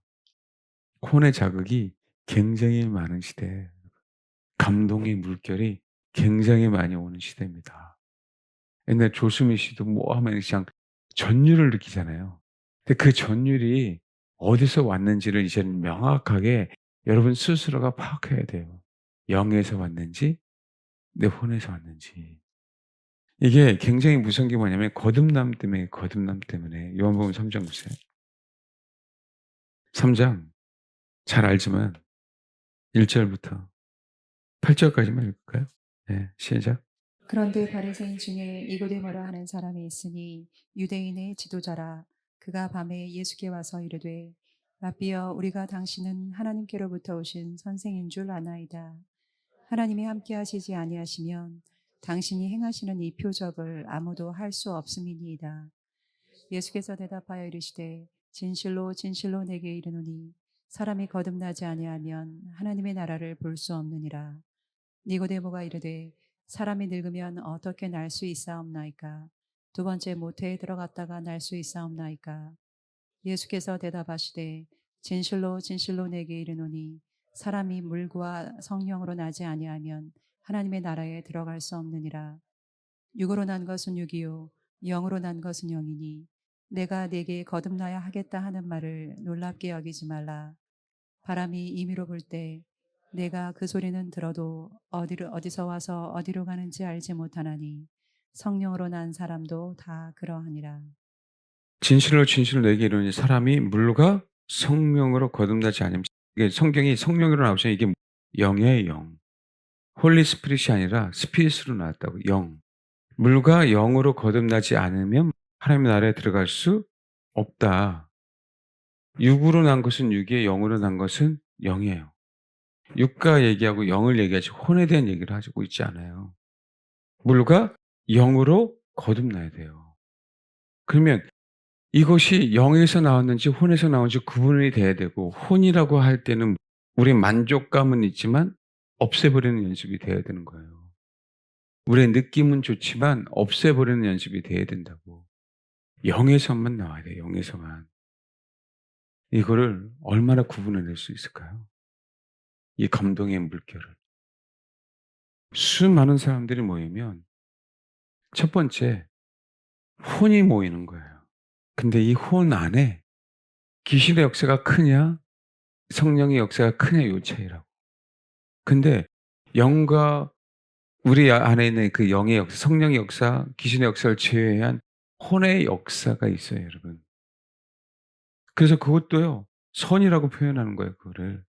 혼의 자극이 굉장히 많은 시대, 감동의 물결이 굉장히 많이 오는 시대입니다. 옛날 조수미 씨도 뭐 하면 그냥 전율을 느끼잖아요. 근데 그 전율이 어디서 왔는지를 이제는 명확하게 여러분 스스로가 파악해야 돼요. 영에서 왔는지 내 혼에서 왔는지. 이게 굉장히 무서운 게 뭐냐면 거듭남 때문에, 거듭남 때문에. 요한복음 3장 보세요. 3장 잘 알지만 1 절부터 8 절까지만 읽을까요? 네, 시작. 그런데 바리새인 중에 니고데모라 하는 사람이 있으니 유대인의 지도자라. 그가 밤에 예수께 와서 이르되 라삐여, 우리가 당신은 하나님께로부터 오신 선생인 줄 아나이다. 하나님이 함께 하시지 아니하시면 당신이 행하시는 이 표적을 아무도 할 수 없음이니이다. 예수께서 대답하여 이르시되 진실로 진실로 내게 이르노니 사람이 거듭나지 아니하면 하나님의 나라를 볼 수 없느니라. 니고데모가 이르되 사람이 늙으면 어떻게 날 수 있사옵나이까? 두 번째 모태에 들어갔다가 날 수 있사옵나이까? 예수께서 대답하시되 진실로 진실로 내게 이르노니 사람이 물과 성령으로 나지 아니하면 하나님의 나라에 들어갈 수 없느니라. 육으로 난 것은 육이요 영으로 난 것은 영이니 내가 네게 거듭나야 하겠다 하는 말을 놀랍게 여기지 말라. 바람이 임의로 불 때 내가 그 소리는 들어도 어디서 와서 어디로 가는지 알지 못하나니 성령으로 난 사람도 다 그러하니라. 진실로 진실로 내게 이르노니 사람이 물과 성령으로 거듭나지 않으면, 이게 성경이 성령으로 나오죠. 이게 영이에요, 영. 홀리 스피릿이 아니라 스피릿으로 나왔다고. 영. 물과 영으로 거듭나지 않으면 하나님의 나라에 들어갈 수 없다. 육으로 난 것은 육이에요. 영으로 난 것은 영이에요. 육과 얘기하고 영을 얘기하지 혼에 대한 얘기를 하고 있지 않아요. 물과 영으로 거듭나야 돼요. 그러면 이것이 영에서 나왔는지 혼에서 나온지 구분이 돼야 되고, 혼이라고 할 때는 우리의 만족감은 있지만 없애버리는 연습이 돼야 되는 거예요. 우리의 느낌은 좋지만 없애버리는 연습이 돼야 된다고. 영에서만 나와야 돼요. 영에서만. 이거를 얼마나 구분해낼 수 있을까요? 이 감동의 물결을. 수많은 사람들이 모이면 첫 번째 혼이 모이는 거예요. 근데 이 혼 안에 귀신의 역사가 크냐 성령의 역사가 크냐 요 차이라고. 근데 영과 우리 안에 있는 그 영의 역사, 성령의 역사, 귀신의 역사를 제외한 혼의 역사가 있어요, 여러분. 그래서 그것도요, 선이라고 표현하는 거예요, 그거를.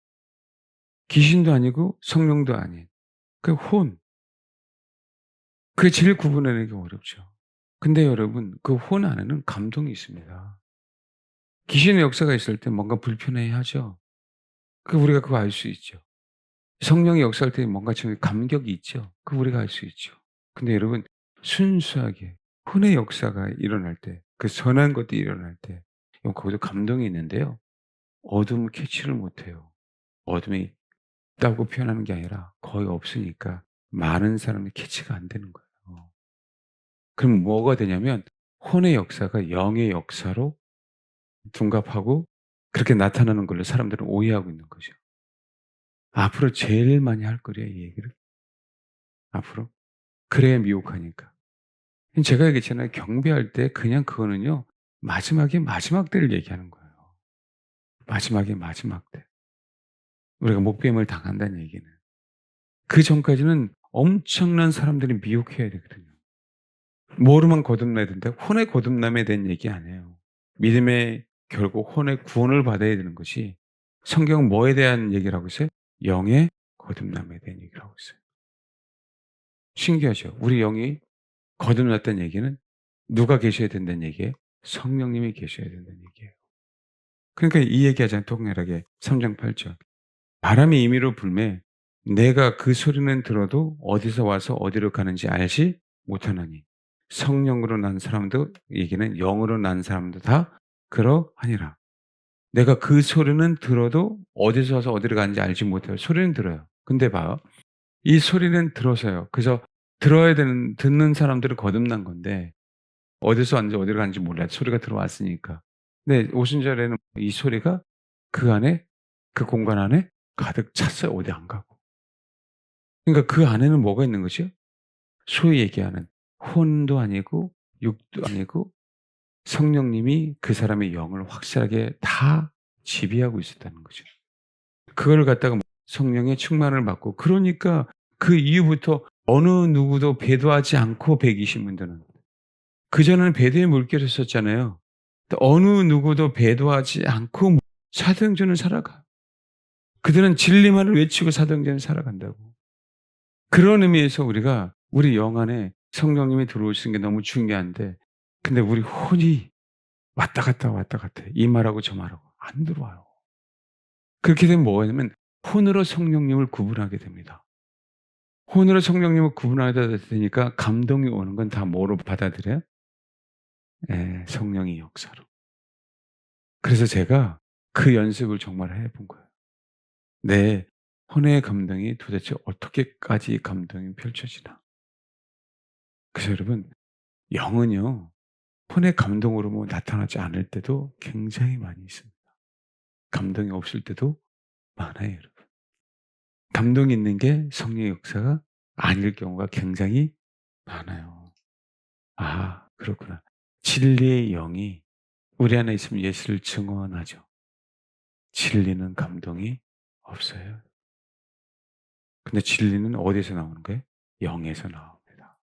귀신도 아니고 성령도 아닌 그 혼. 그게 제일 구분해내기 어렵죠. 근데 여러분, 그 혼 안에는 감동이 있습니다. 귀신의 역사가 있을 때 뭔가 불편해하죠. 우리가 그거 알 수 있죠. 성령의 역사할 때 뭔가 좀 감격이 있죠. 우리가 알 수 있죠. 근데 여러분 순수하게 혼의 역사가 일어날 때 그 선한 것들이 일어날 때 거기도 감동이 있는데요. 어둠을 캐치를 못해요. 어둠이 있다고 표현하는 게 아니라 거의 없으니까 많은 사람이 캐치가 안 되는 거예요. 그럼 뭐가 되냐면 혼의 역사가 영의 역사로 둔갑하고 그렇게 나타나는 걸로 사람들은 오해하고 있는 거죠. 앞으로 제일 많이 할 거래요, 이 얘기를. 앞으로. 그래야 미혹하니까. 제가 얘기했잖아요. 경배할 때 그냥 그거는요. 마지막에 마지막 때를 얘기하는 거예요. 마지막에 마지막 때. 우리가 목뱀을 당한다는 얘기는. 그전까지는 엄청난 사람들이 미혹해야 되거든요. 뭐로만 거듭나야 된다? 혼의 거듭남에 대한 얘기 아니에요. 믿음의 결국 혼의 구원을 받아야 되는 것이 성경은 뭐에 대한 얘기를 하고 있어요? 영의 거듭남에 대한 얘기를 하고 있어요. 신기하죠? 우리 영이 거듭났다는 얘기는 누가 계셔야 된다는 얘기예요? 성령님이 계셔야 된다는 얘기예요. 그러니까 이 얘기하잖아요. 통렬하게 3장 8 절. 바람이 임의로 불매 내가 그 소리는 들어도 어디서 와서 어디로 가는지 알지 못하나니 성령으로 난 사람도 얘기는 영으로 난 사람도 다 그러하니라. 내가 그 소리는 들어도 어디서 와서 어디로 가는지 알지 못해요. 소리는 들어요. 근데 봐요. 이 소리는 들어서요. 그래서 들어야 되는 듣는 사람들은 거듭난 건데 어디서 왔는지 어디로 가는지 몰라요. 소리가 들어왔으니까. 근데 오순절에는 이 소리가 그 안에 그 공간 안에 가득 찼어요. 어디 안 가고. 그러니까 그 안에는 뭐가 있는 거죠? 소위 얘기하는 혼도 아니고 육도 아니고 성령님이 그 사람의 영을 확실하게 다 지배하고 있었다는 거죠. 그걸 갖다가 성령의 충만을 받고 그러니까 그 이후부터 어느 누구도 배도하지 않고 120문들은 그전에는 배도의 물결이었었잖아요. 어느 누구도 배도하지 않고 사도행전을 살아가. 그들은 진리만을 외치고 사도행전을 살아간다고. 그런 의미에서 우리가 우리 영 안에 성령님이 들어오시는 게 너무 중요한데 근데 우리 혼이 왔다 갔다 왔다 갔다 해. 이 말하고 저 말하고 안 들어와요. 그렇게 되면 뭐가 되냐면 혼으로 성령님을 구분하게 됩니다. 혼으로 성령님을 구분하게 되니까 감동이 오는 건 다 뭐로 받아들여요? 예, 성령의 역사로. 그래서 제가 그 연습을 정말 해본 거예요. 내 혼의 감동이 도대체 어떻게까지 감동이 펼쳐지나. 그래서 여러분 영은요. 혼의 감동으로 뭐 나타나지 않을 때도 굉장히 많이 있습니다. 감동이 없을 때도 많아요, 여러분. 감동이 있는 게 성령의 역사가 아닐 경우가 굉장히 많아요. 아, 그렇구나. 진리의 영이 우리 안에 있으면 예수를 증언하죠. 진리는 감동이 없어요. 근데 진리는 어디에서 나오는 거예요? 영에서 나옵니다.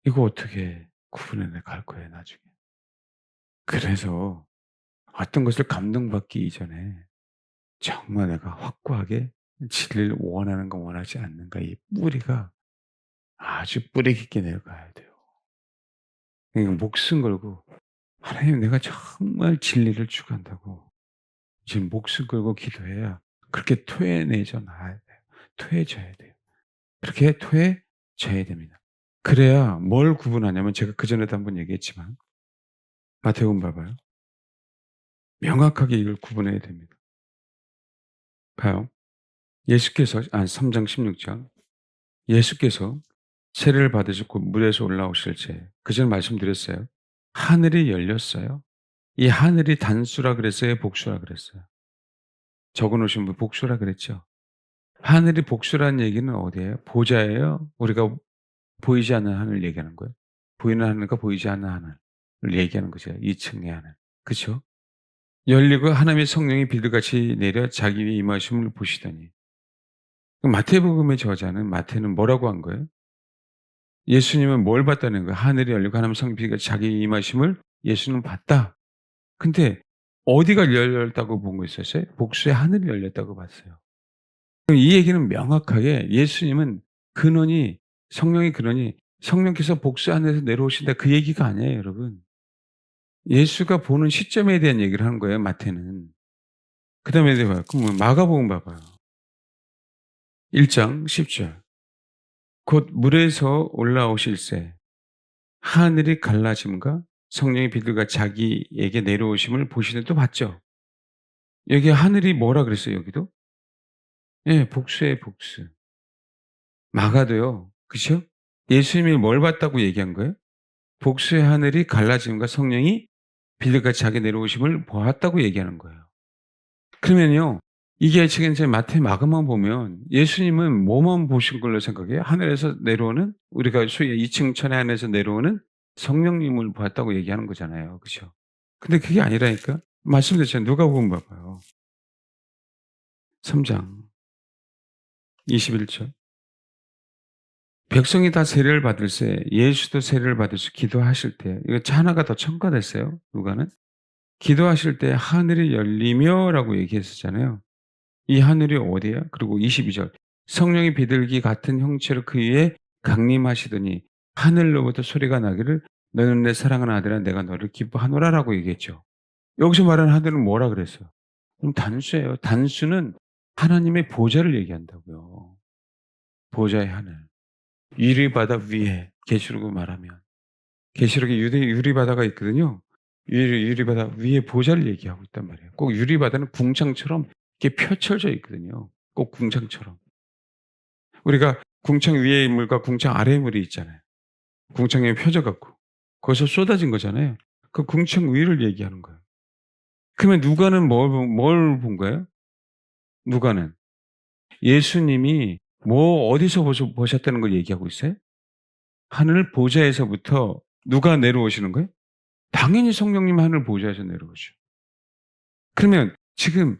이거 어떻게 구분해 갈 거예요, 나중에. 그래서 어떤 것을 감동받기 이전에 정말 내가 확고하게 진리를 원하는가 원하지 않는가 이 뿌리가 아주 뿌리 깊게 내려가야 돼요. 그러니까 목숨 걸고 하나님 내가 정말 진리를 추구한다고 지금 목숨 걸고 기도해야 그렇게 토해내져 놔야 돼요. 토해져야 돼요. 그렇게 토해져야 됩니다. 그래야 뭘 구분하냐면 제가 그전에도 한번 얘기했지만 마태복음 봐봐요. 명확하게 이걸 구분해야 됩니다. 봐요. 예수께서 3장 16절 예수께서 세례를 받으시고 물에서 올라오실 때 그전에 말씀드렸어요. 하늘이 열렸어요. 이 하늘이 단수라 그랬어요? 복수라 그랬어요? 적어 놓으신 분 복수라 그랬죠? 하늘이 복수라는 얘기는 어디예요? 보좌예요? 우리가 보이지 않는 하늘 얘기하는 거예요? 보이는 하늘과 보이지 않는 하늘을 얘기하는 거죠. 2층의 하늘. 그쵸? 열리고 하나님의 성령이 비둘같이 내려 자기 위에 임하심을 보시더니 마태복음의 저자는 마태는 뭐라고 한 거예요? 예수님은 뭘 봤다는 거예요? 하늘이 열리고 하나님의 성비가 자기 임하심을 예수는 봤다. 근데 어디가 열렸다고 본 거 있었어요? 복수의 하늘이 열렸다고 봤어요. 그럼 이 얘기는 명확하게 예수님은 근원이 성령의 근원이 성령께서 복수 하늘에서 내려오신다 그 얘기가 아니에요, 여러분. 예수가 보는 시점에 대한 얘기를 하는 거예요, 마태는. 그다음에 봐요. 그럼 마가복음 봐봐요. 1장 10절. 곧 물에서 올라오실새 하늘이 갈라짐과 성령의 비둘기가 자기에게 내려오심을 보시는 또 봤죠. 여기 하늘이 뭐라 그랬어요, 여기도? 예, 복수예요, 복수. 마가도요. 그죠? 예수님이 뭘 봤다고 얘기한 거예요? 복수의 하늘이 갈라짐과 성령이 비둘기가 자기 내려오심을 보았다고 얘기하는 거예요. 그러면요. 이게 지금 제 마태 마가만 보면 예수님은 뭐만 보신 걸로 생각해요? 하늘에서 내려오는 우리가 소위 2층 천의 하늘에서 내려오는 성령님을 보았다고 얘기하는 거잖아요. 그죠? 근데 그게 아니라니까. 말씀드렸잖아요. 누가복음 봐봐요. 3장 21절. 백성이 다 세례를 받을새 예수도 세례를 받으시 기도하실 때 이거 하나가 더 첨가됐어요. 누가는 기도하실 때 하늘이 열리며라고 얘기했었잖아요. 이 하늘이 어디야? 그리고 22절 성령이 비둘기 같은 형체로 그 위에 강림하시더니 하늘로부터 소리가 나기를 너는 내 사랑하는 아들아 내가 너를 기뻐하노라라고 얘기했죠. 여기서 말하는 하늘은 뭐라 그랬어요? 그럼 단수예요. 단수는 하나님의 보좌를 얘기한다고요. 보좌의 하늘. 유리바다 위에 계시록을 말하면 계시록에 유리바다가 있거든요. 유리바다 위에 보좌를 얘기하고 있단 말이에요. 꼭 유리바다는 궁창처럼 이렇게 펼쳐져 있거든요. 꼭 궁창처럼. 우리가 궁창 위의 물과 궁창 아래의 물이 있잖아요. 궁창에 펴져 갖고 거기서 쏟아진 거잖아요. 그 궁창 위를 얘기하는 거예요. 그러면 누가는 뭘 본 거예요? 누가는 예수님이 뭐 어디서 보셨다는 걸 얘기하고 있어요? 하늘 보좌에서부터 누가 내려오시는 거예요? 당연히 성령님 하늘 보좌에서 내려오죠. 그러면 지금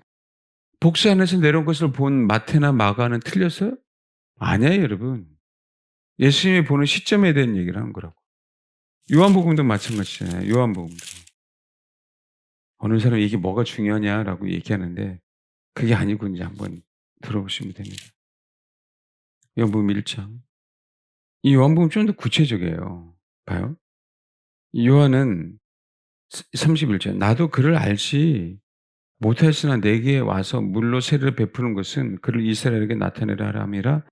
복수 안에서 내려온 것을 본 마태나 마가는 틀렸어요? 아니에요, 여러분. 예수님이 보는 시점에 대한 얘기를 하는 거라고. 요한복음도 마찬가지잖아요. 요한복음도. 어느 사람이 이게 뭐가 중요하냐라고 얘기하는데 그게 아니고 이제 한번 들어보시면 됩니다. 요한복음 1장. 이 요한복음 좀 더 구체적이에요. 봐요. 요한은 31절. 나도 그를 알지 못하였으나 내게 와서 물로 세례를 베푸는 것은 그를 이스라엘에게 나타내라 함이라.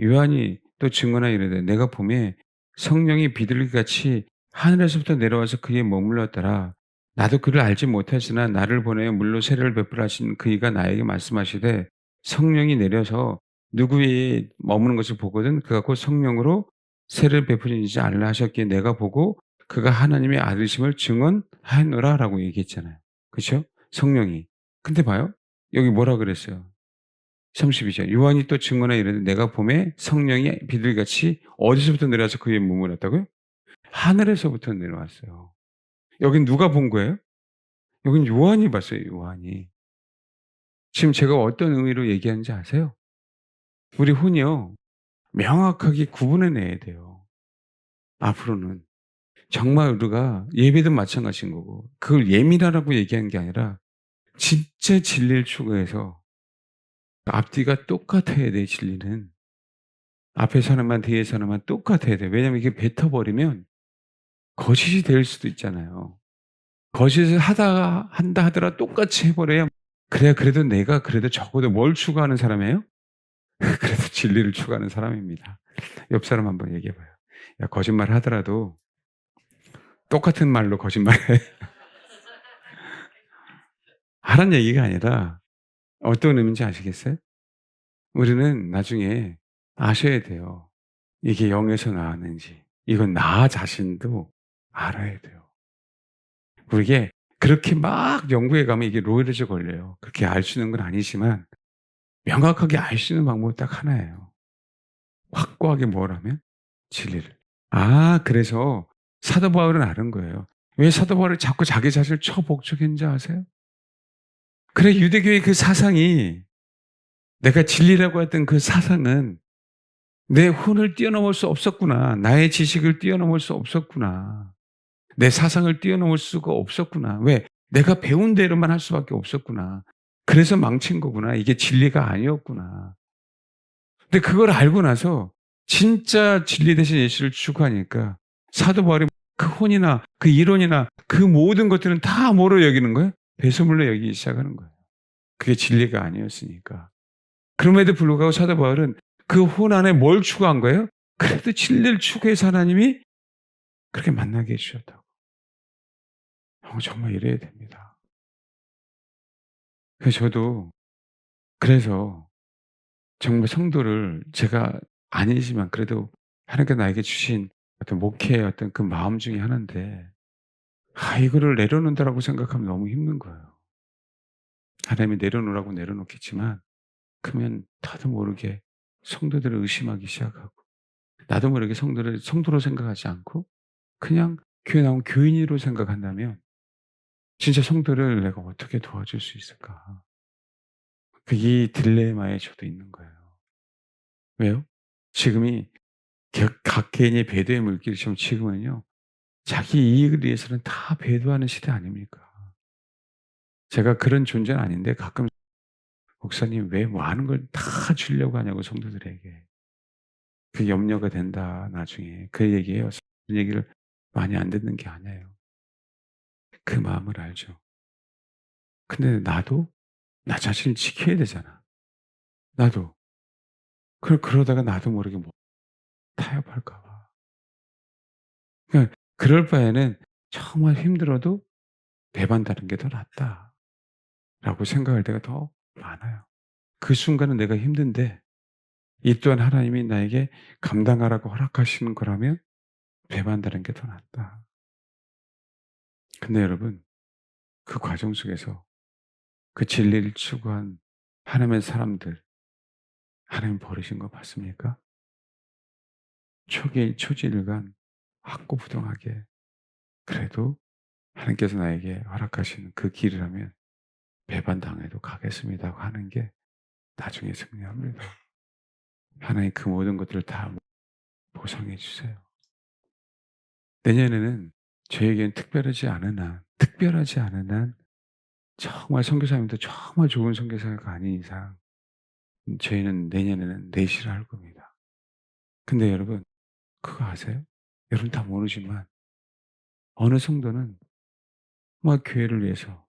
요한이 또 증언하여 이르되 내가 보매 성령이 비둘기같이 하늘에서부터 내려와서 그에 머물렀더라. 나도 그를 알지 못하였으나 나를 보내어 물로 세례를 베푸라 하신 그이가 나에게 말씀하시되 성령이 내려서 누구 위에 머무는 것을 보거든 그가 곧 성령으로 세례를 베푸는지 알라 하셨기에 내가 보고 그가 하나님의 아들이심을 증언하였노라라고 얘기했잖아요. 그렇죠? 성령이. 근데 봐요. 여기 뭐라 그랬어요? 32절. 요한이 또 증언하여 이르되 내가 봄에 성령이 비둘기같이 어디서부터 내려와서 그 위에 머물렀다고요? 하늘에서부터 내려왔어요. 여긴 누가 본 거예요? 여긴 요한이 봤어요. 요한이. 지금 제가 어떤 의미로 얘기하는지 아세요? 우리 혼이요. 명확하게 구분해내야 돼요. 앞으로는. 정말 우리가 예배도 마찬가지인 거고 그걸 예민하라고 얘기하는 게 아니라 진짜 진리를 추구해서 앞뒤가 똑같아야 돼, 진리는. 앞에 사람만 뒤에 사람만 똑같아야 돼. 왜냐면 이게 뱉어버리면 거짓이 될 수도 있잖아요. 거짓을 한다 하더라 똑같이 해버려야 그래야 그래도 내가 그래도 적어도 뭘 추구하는 사람이에요? 그래도 진리를 추구하는 사람입니다. 옆 사람 한번 얘기해 봐요. 야, 거짓말 하더라도 똑같은 말로 거짓말해. 하란 얘기가 아니라 어떤 의미인지 아시겠어요? 우리는 나중에 아셔야 돼요. 이게 영에서 나왔는지. 이건 나 자신도 알아야 돼요. 그게 그렇게 막 연구해 가면 이게 로열에서 걸려요. 그렇게 알 수 있는 건 아니지만 명확하게 알 수 있는 방법은 딱 하나예요. 확고하게 뭘 하면? 진리를. 아, 그래서 사도 바울은 아는 거예요. 왜 사도 바울이 자꾸 자기 자신을 처복종했는지 아세요? 그래, 유대교의 그 사상이 내가 진리라고 했던 그 사상은 내 혼을 뛰어넘을 수 없었구나. 나의 지식을 뛰어넘을 수 없었구나. 내 사상을 뛰어넘을 수가 없었구나. 왜? 내가 배운 대로만 할 수밖에 없었구나. 그래서 망친 거구나. 이게 진리가 아니었구나. 근데 그걸 알고 나서 진짜 진리 대신 예수를 추구하니까 사도 바울이 그 혼이나 그 이론이나 그 모든 것들은 다 뭐로 여기는 거예요? 배설물로 여기기 시작하는 거예요. 그게 진리가 아니었으니까. 그럼에도 불구하고 사도 바울은 그 혼 안에 뭘 추구한 거예요? 그래도 진리를 추구해서 하나님이 그렇게 만나게 해 주셨다고. 정말 이래야 됩니다. 그래서 저도 그래서 정말 성도를 제가 아니지만 그래도 하나님께서 나에게 주신 어떤 목회의 어떤 그 마음 중에 하나인데, 이거를 내려놓는다라고 생각하면 너무 힘든 거예요. 하나님이 내려놓으라고 내려놓겠지만 그러면 나도 모르게 성도들을 의심하기 시작하고, 나도 모르게 성도를 성도로 생각하지 않고 그냥 교회 나온 교인으로 생각한다면 진짜 성도를 내가 어떻게 도와줄 수 있을까? 이 딜레마에 저도 있는 거예요. 왜요? 지금이 각 개인의 배도의 물길처럼 지금은요, 자기 이익을 위해서는 다 배도하는 시대 아닙니까? 제가 그런 존재는 아닌데 가끔 "목사님 왜 많은 걸 다 주려고 하냐고 성도들에게. 그게 염려가 된다 나중에." 그 얘기예요. 그 얘기를 많이 안 듣는 게 아니에요. 그 마음을 알죠. 근데 나도 나 자신을 지켜야 되잖아. 나도. 그러다가 나도 모르게 뭐 타협할까 봐. 그러니까 그럴 바에는 정말 힘들어도 '배반다는 게 더 낫다.'라고 생각할 때가 더 많아요. 그 순간은 내가 힘든데 이 또한 하나님이 나에게 감당하라고 허락하시는 거라면 배반다는 게 더 낫다. 근데 여러분, 그 과정 속에서 그 진리를 추구한 하나님의 사람들, 하나님 버리신 거 맞습니까? 초지일간 확고부동하게 그래도 하나님께서 나에게 허락하시는 그 길이라면 배반당해도 가겠습니다 하고 하는 게 나중에 승리합니다. 하나님 그 모든 것들을 다 보상해 주세요. 내년에는 저에겐 특별하지 않은 한 정말 선교사님도 정말 좋은 선교사가 아닌 이상 저희는 내년에는 내시를 할 겁니다. 근데 여러분 그거 아세요? 여러분 다 모르지만 어느 성도는 정말 교회를 위해서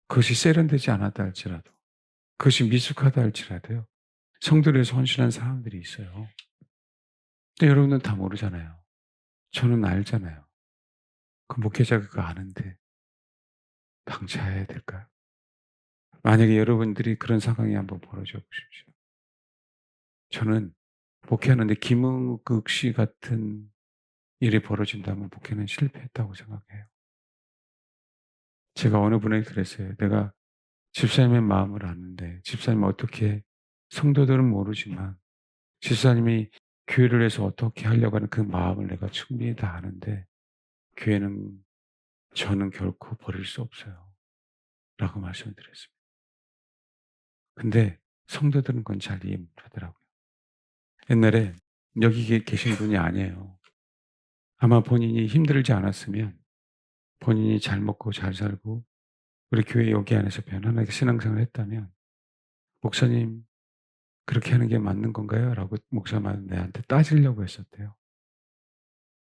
그것이 세련되지 않았다 할지라도, 그것이 미숙하다 할지라도요, 성도를 위해서 헌신한 사람들이 있어요. 근데 여러분은 다 모르잖아요. 저는 알잖아요. 그 목회자가 그거 아는데 방치해야 될까요? 만약에 여러분들이 그런 상황이 한번 벌어져 보십시오. 저는 목회하는데 김은국 씨 같은 일이 벌어진다면 목회는 실패했다고 생각해요. 제가 어느 분에게 그랬어요. "내가 집사님의 마음을 아는데 집사님은 어떻게 성도들은 모르지만 집사님이 교회를 위해서 어떻게 하려고 하는 그 마음을 내가 충분히 다 아는데 교회는 저는 결코 버릴 수 없어요." 라고 말씀을 드렸습니다. 근데 성도들은 그건 잘 이해 못 하더라고요. 옛날에 여기 계신 분이 아니에요. 아마 본인이 힘들지 않았으면 본인이 잘 먹고 잘 살고 우리 교회 여기 안에서 편안하게 신앙생활을 했다면 "목사님 그렇게 하는 게 맞는 건가요?" 라고 목사님한테 따지려고 했었대요.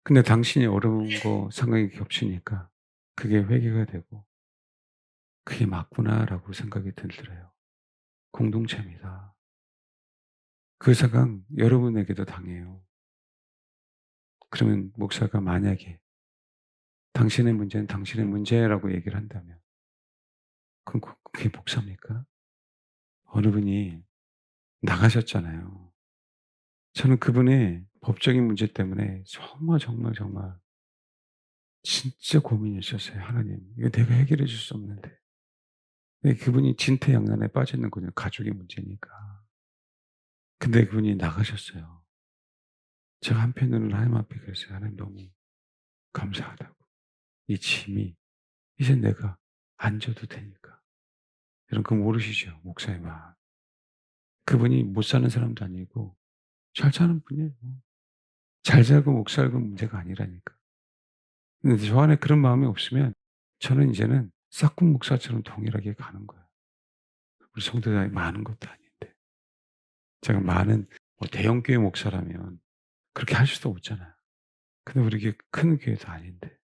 근데 당신이 어려운 거 상황이 겹치니까 그게 회개가 되고 '그게 맞구나.'라고 생각이 들더래요. 공동체입니다. 그 상황 여러분에게도 당해요. 그러면 목사가 만약에 "당신의 문제는 당신의 문제라고 얘기를 한다면 그럼 그게 목사입니까? 어느 분이 나가셨잖아요. 저는 그분의 법적인 문제 때문에 정말 진짜 고민이었었어요. '하나님 이거 내가 해결해 줄 수 없는데.' 근데 그분이 진퇴양난에 빠져 있는 거죠. 가족의 문제니까. 근데 그분이 나가셨어요. 제가 한편으로는 하나님 앞에 그랬어요. '하나님 너무 감사하다고. 이 짐이 이제 내가 안 져도 되니까.' 여러분 그거 모르시죠? 목사의 마음. 그분이 못 사는 사람도 아니고 잘 사는 분이에요. 잘 살고 못 살고 문제가 아니라니까. 근데 저 안에 그런 마음이 없으면 저는 이제는 싹국 목사처럼 동일하게 가는 거예요. 우리 성도들이 많은 것도 아닌데. 제가 많은 대형 교회 목사라면 그렇게 할 수도 없잖아요. 근데 우리 교회 큰 교회도 아닌데.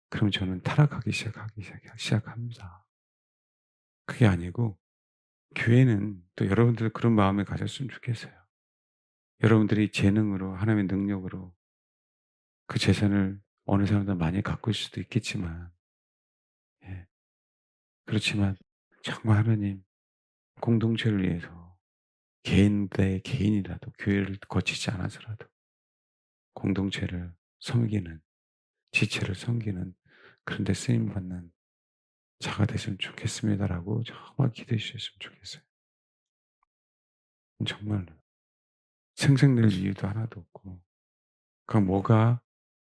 그럼 저는 타락하기 시작합니다. 그게 아니고 교회는 또 여러분들 그런 마음을 가졌으면 좋겠어요. 여러분들이 재능으로 하나님의 능력으로 그 재산을 어느 사람보다 많이 갖고 있을 수도 있겠지만 예 그렇지만 정말 하나님 공동체를 위해서 개인 대 개인이라도 교회를 거치지 않아서라도 공동체를 섬기는 지체를 섬기는 그런 데 쓰임 받는 자가 됐으면 좋겠습니다라고 정말 기도해 주셨으면 좋겠어요. 정말로. 생색낼 이유도 하나도 없고 그 뭐가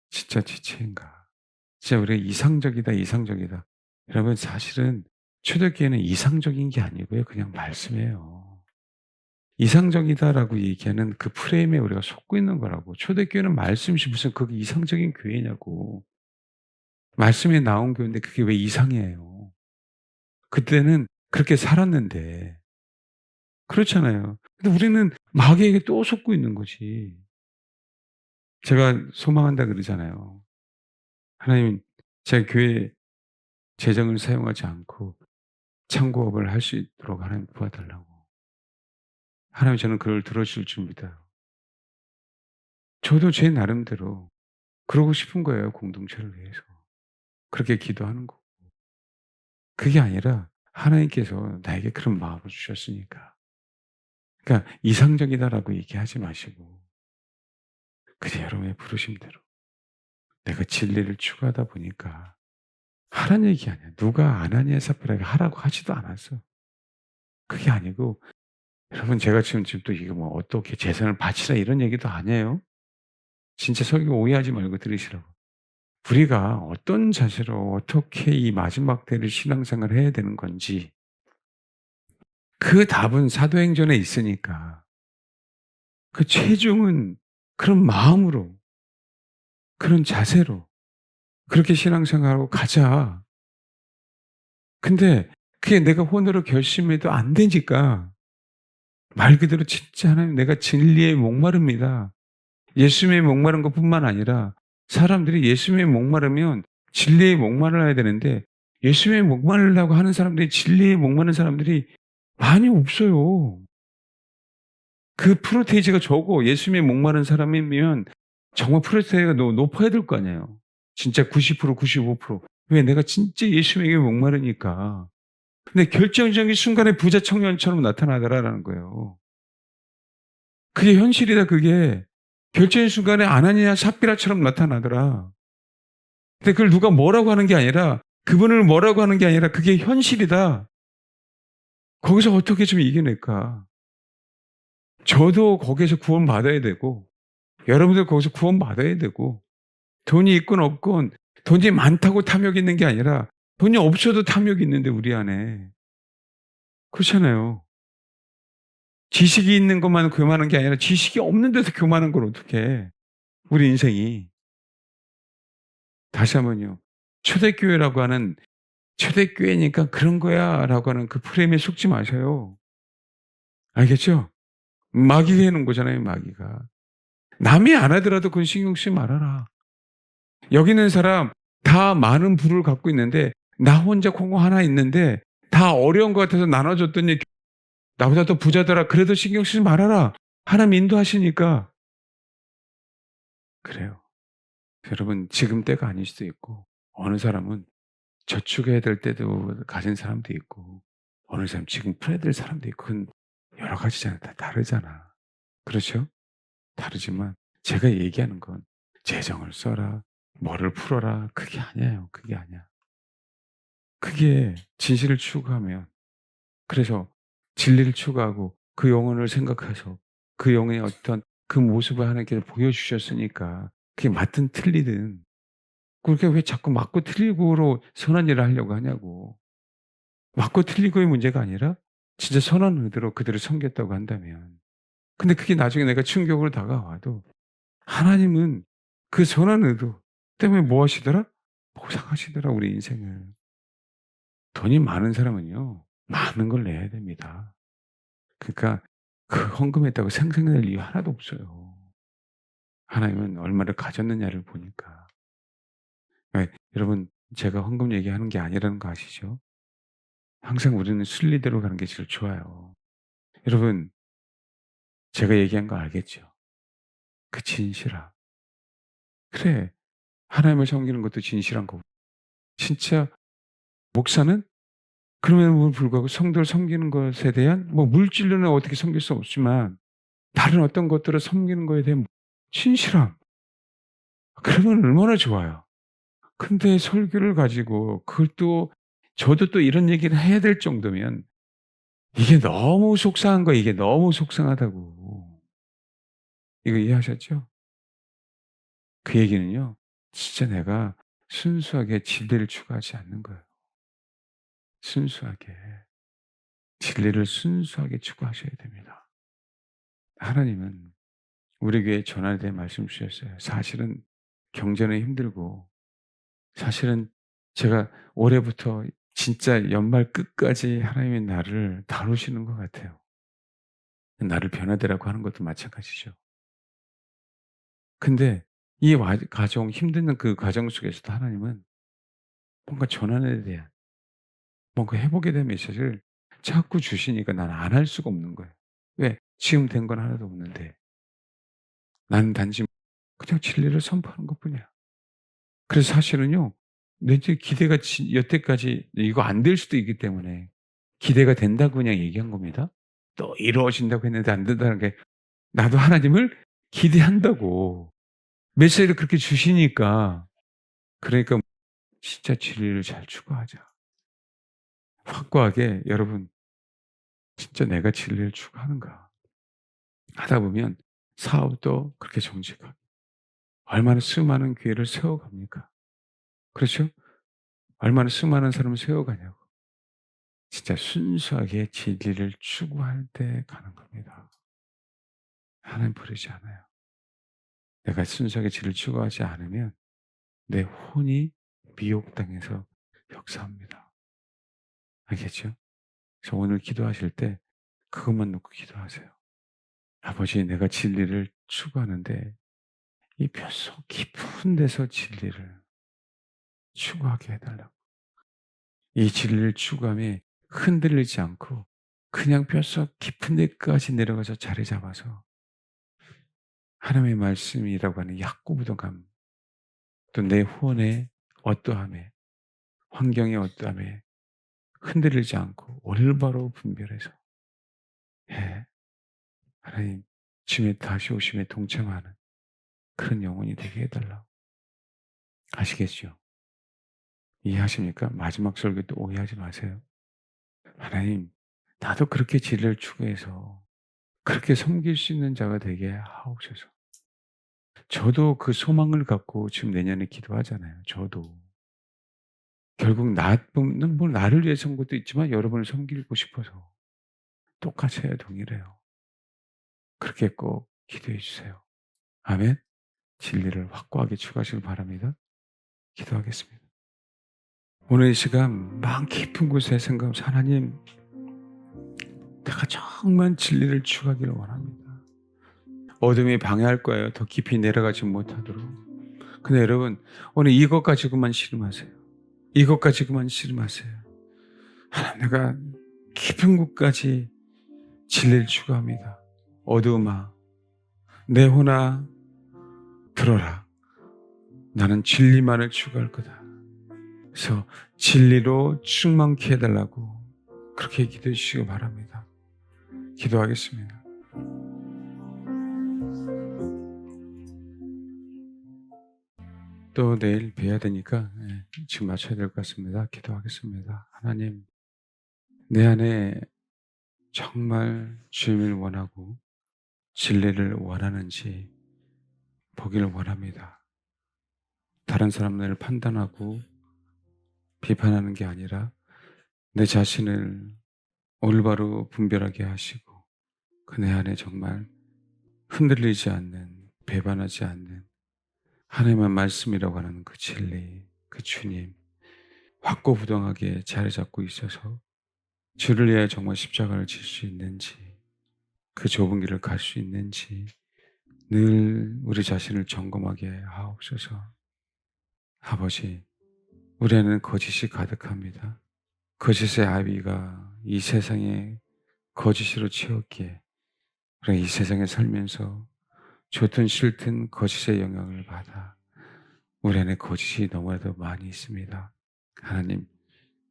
진짜 지체인가. 진짜 우리가 이상적이다, 이상적이다. 여러분 사실은 초대교회는 이상적인 게 아니고요. 그냥 말씀이에요. 이상적이다라고 얘기하는 그 프레임에 우리가 속고 있는 거라고. 초대교회는 말씀이지 무슨 그게 이상적인 교회냐고. 말씀에 나온 교회인데 그게 왜 이상해요. 그때는 그렇게 살았는데. 그렇잖아요. 근데 우리는 마귀에게 또 속고 있는 거지. 제가 소망한다 그러잖아요. 하나님, 제 교회 재정을 사용하지 않고 창고업을 할 수 있도록 하나님 도와달라고. 하나님 저는 그걸 들어주실 줄 믿어요. 저도 제 나름대로 그러고 싶은 거예요, 공동체를 위해서. 그렇게 기도하는 거고. 그게 아니라 하나님께서 나에게 그런 마음을 주셨으니까. 그러니까 이상적이다라고 얘기하지 마시고 그냥 여러분의 부르심대로 내가 진리를 추구하다 보니까 하라는 얘기 아니야. 누가 아나니아 삽비라에게 하라고 하지도 않았어. 그게 아니고 여러분 제가 지금 또 이거 뭐 어떻게 재산을 바치라 이런 얘기도 아니에요. 진짜 설교 오해하지 말고 들으시라고. 우리가 어떤 자세로 어떻게 이 마지막 때를 신앙생활을 해야 되는 건지 그 답은 사도행전에 있으니까 그 최종은 그런 마음으로 그런 자세로 그렇게 신앙생활하고 가자. 근데 그게 내가 혼으로 결심해도 안 되니까 말 그대로 진짜 하나님 내가 진리에 목마릅니다. 예수님의 목마른 것뿐만 아니라 사람들이 예수님의 목마르면 진리에 목말라야 되는데 예수님의 목마르려고 하는 사람들이 진리에 목마른 사람들이 많이 없어요. 그 프로테이지가 적어. 예수님의 목마른 사람이면 정말 프로테이지가 높아야 될 거 아니에요. 진짜 90% 95%. 왜? 내가 진짜 예수님에게 목마르니까. 근데 결정적인 순간에 부자 청년처럼 나타나더라라는 거예요. 그게 현실이다 그게. 결정의 순간에 아나니아 삽비라처럼 나타나더라. 근데 그걸 누가 뭐라고 하는 게 아니라 그분을 뭐라고 하는 게 아니라 그게 현실이다. 거기서 어떻게 좀 이겨낼까? 저도 거기에서 구원받아야 되고 여러분들 거기서 구원받아야 되고 돈이 있건 없건 돈이 많다고 탐욕이 있는 게 아니라 돈이 없어도 탐욕이 있는데 우리 안에. 그렇잖아요. 지식이 있는 것만 교만한 게 아니라 지식이 없는 데서 교만한 걸 어떡해. 우리 인생이. 다시 한번요. 초대교회라고 하는 초대교회니까 그런 거야 라고 하는 그 프레임에 속지 마세요. 알겠죠? 마귀가 해놓은 거잖아요, 마귀가. 남이 안 하더라도 그건 신경 쓰지 말아라. 여기 있는 사람 다 많은 부를 갖고 있는데 나 혼자 콩고 하나 있는데 다 어려운 것 같아서 나눠줬더니 나보다 더 부자더라. 그래도 신경 쓰지 말아라. 하나님 인도하시니까. 그래요. 여러분 지금 때가 아닐 수도 있고 어느 사람은 저축해야 될 때도 가진 사람도 있고 어느 사람 지금 풀어야 될 사람도 있고 그건 여러 가지잖아. 다 다르잖아. 그렇죠? 다르지만 제가 얘기하는 건 재정을 써라. 뭐를 풀어라. 그게 아니에요. 그게 아니야. 그게 진실을 추구하면 그래서 진리를 추구하고 그 영혼을 생각해서 그 영혼의 어떤 그 모습을 하나님께서 보여주셨으니까 그게 맞든 틀리든 그렇게 왜 자꾸 맞고 틀리고로 선한 일을 하려고 하냐고. 맞고 틀리고의 문제가 아니라 진짜 선한 의도로 그들을 섬겼다고 한다면 근데 그게 나중에 내가 충격으로 다가와도 하나님은 그 선한 의도 때문에 뭐 하시더라? 보상하시더라 우리 인생을. 돈이 많은 사람은요. 많은 걸 내야 됩니다. 그러니까 그 헌금했다고 생색낼 이유 하나도 없어요. 하나님은 얼마를 가졌느냐를 보니까. 예, 여러분 제가 헌금 얘기하는 게 아니라는 거 아시죠? 항상 우리는 순리대로 가는 게 제일 좋아요. 여러분 제가 얘기한 거 알겠죠? 그 진실함. 그래, 하나님을 섬기는 것도 진실한 거고, 진짜 목사는 그럼에도 불구하고 성도를 섬기는 것에 대한 물질로는 어떻게 섬길 수 없지만 다른 어떤 것들을 섬기는 것에 대한 진실함. 그러면 얼마나 좋아요. 근데 설교를 가지고 그걸 또 저도 또 이런 얘기를 해야 될 정도면 이게 너무 속상한 거예요. 이게 너무 속상하다고. 이거 이해하셨죠? 그 얘기는요, 진짜 내가 순수하게 진리를 추구하지 않는 거예요. 순수하게. 진리를 순수하게 추구하셔야 됩니다. 하나님은 우리에게 전환에 대해 말씀 주셨어요. 사실은 경제는 힘들고, 사실은 제가 올해부터 진짜 연말 끝까지 하나님의 나를 다루시는 것 같아요. 나를 변화되라고 하는 것도 마찬가지죠. 근데 이 과정, 힘든 그 과정 속에서도 하나님은 뭔가 전환에 대한, 뭔가 회복에 대한 메시지를 자꾸 주시니까 난 안 할 수가 없는 거예요. 왜? 지금 된 건 하나도 없는데. 나는 단지 그냥 진리를 선포하는 것뿐이야. 그래서 사실은요, 내 이제 기대가 여태까지 이거 안 될 수도 있기 때문에 기대가 된다고 그냥 얘기한 겁니다. 또 이루어진다고 했는데 안 된다는 게, 나도 하나님을 기대한다고 메시지를 그렇게 주시니까, 그러니까 진짜 진리를 잘 추구하자. 확고하게 여러분, 진짜 내가 진리를 추구하는가 하다 보면 사업도 그렇게 정직하게 얼마나 수많은 기회를 세워갑니까? 그렇죠? 얼마나 수많은 사람을 세워가냐고. 진짜 순수하게 진리를 추구할 때 가는 겁니다. 하나님 부르지 않아요. 내가 순수하게 진리를 추구하지 않으면 내 혼이 미혹당해서 역사합니다. 알겠죠? 그래서 오늘 기도하실 때 그것만 놓고 기도하세요. 아버지, 내가 진리를 추구하는데 이 뼛속 깊은 데서 진리를 추구하게 해달라고. 이 진리를 추구함에 흔들리지 않고 그냥 뼛속 깊은 데까지 내려가서 자리 잡아서 하나님의 말씀이라고 하는 약고부동감, 또 내 후원의 어떠함에, 환경의 어떠함에 흔들리지 않고 올바로 분별해서, 예, 하나님 주님의 다시 오심에 동참하는 그런 영혼이 되게 해달라고. 아시겠죠? 이해하십니까? 마지막 설교 또 오해하지 마세요. 하나님, 나도 그렇게 진리를 추구해서 그렇게 섬길 수 있는 자가 되게 하옵소서. 저도 그 소망을 갖고 지금 내년에 기도하잖아요. 저도. 결국 나는 나를 위해 선 것도 있지만 여러분을 섬기고 싶어서 똑같이 해야 동일해요. 그렇게 꼭 기도해 주세요. 아멘. 진리를 확고하게 추구하시길 바랍니다. 기도하겠습니다. 오늘 이 시간 마음 깊은 곳에 생각하면서, 하나님, 내가 정말 진리를 추구하기를 원합니다. 어둠이 방해할 거예요. 더 깊이 내려가지 못하도록. 근데 여러분, 오늘 이것 가지고만 씨름하세요. 이것 가지고만 씨름하세요. 하나님, 내가 깊은 곳까지 진리를 추구합니다. 어두움아, 내 혼아, 들어라. 나는 진리만을 추구할 거다. 그래서 진리로 충만케 해달라고 그렇게 기도해 주시기 바랍니다. 기도하겠습니다. 또 내일 뵈야 되니까 지금 맞춰야 될 것 같습니다. 기도하겠습니다. 하나님, 내 안에 정말 주님을 원하고 진리를 원하는지 보기를 원합니다. 다른 사람들을 판단하고 비판하는 게 아니라 내 자신을 올바로 분별하게 하시고 그 내 안에 정말 흔들리지 않는, 배반하지 않는 하나님의 말씀이라고 하는 그 진리, 그 주님, 확고부동하게 자리 잡고 있어서 주를 위해 정말 십자가를 질 수 있는지, 그 좁은 길을 갈 수 있는지 늘 우리 자신을 점검하게 하옵소서. 아버지, 우리 안에는 거짓이 가득합니다. 거짓의 아비가 이 세상에 거짓으로 채웠기에 우리가 이 세상에 살면서 좋든 싫든 거짓의 영향을 받아 우리 안에 거짓이 너무나도 많이 있습니다. 하나님,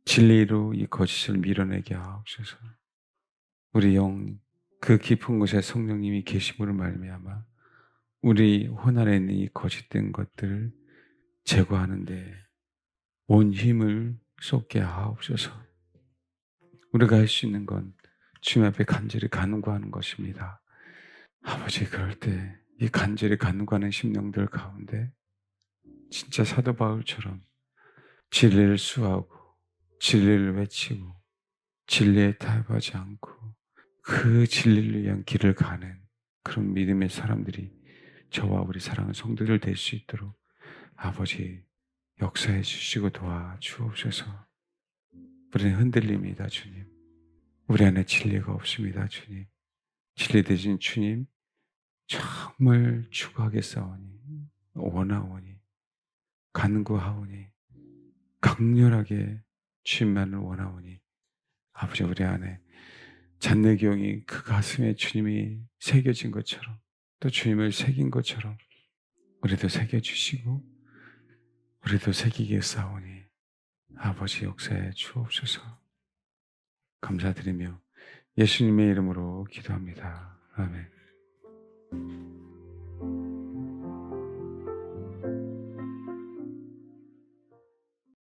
진리로 이 거짓을 밀어내게 하옵소서. 우리 영, 그 깊은 곳에 성령님이 계심으로 말미암아 우리 혼 안에 있는 이 거짓된 것들을 제거하는데 온 힘을 쏟게 하옵소서. 우리가 할 수 있는 건 주님 앞에 간절히 간구하는 것입니다. 아버지, 그럴 때 이 간절히 간구하는 심령들 가운데 진짜 사도 바울처럼 진리를 수하고 진리를 외치고 진리에 타협하지 않고 그 진리를 위한 길을 가는 그런 믿음의 사람들이 저와 우리 사랑하는 성도들 될 수 있도록 아버지 역사해 주시고 도와주옵소서. 우리는 흔들립니다, 주님. 우리 안에 진리가 없습니다, 주님. 진리 되신 주님, 정말 추구하겠사오니, 원하오니, 간구하오니, 강렬하게 주님만을 원하오니, 아버지 우리 안에 잔내기용이 그 가슴에 주님이 새겨진 것처럼 또 주님을 새긴 것처럼 우리도 새겨주시고 우리도 새기겠사오니 아버지 역사에 주옵소서. 감사드리며 예수님의 이름으로 기도합니다. 아멘.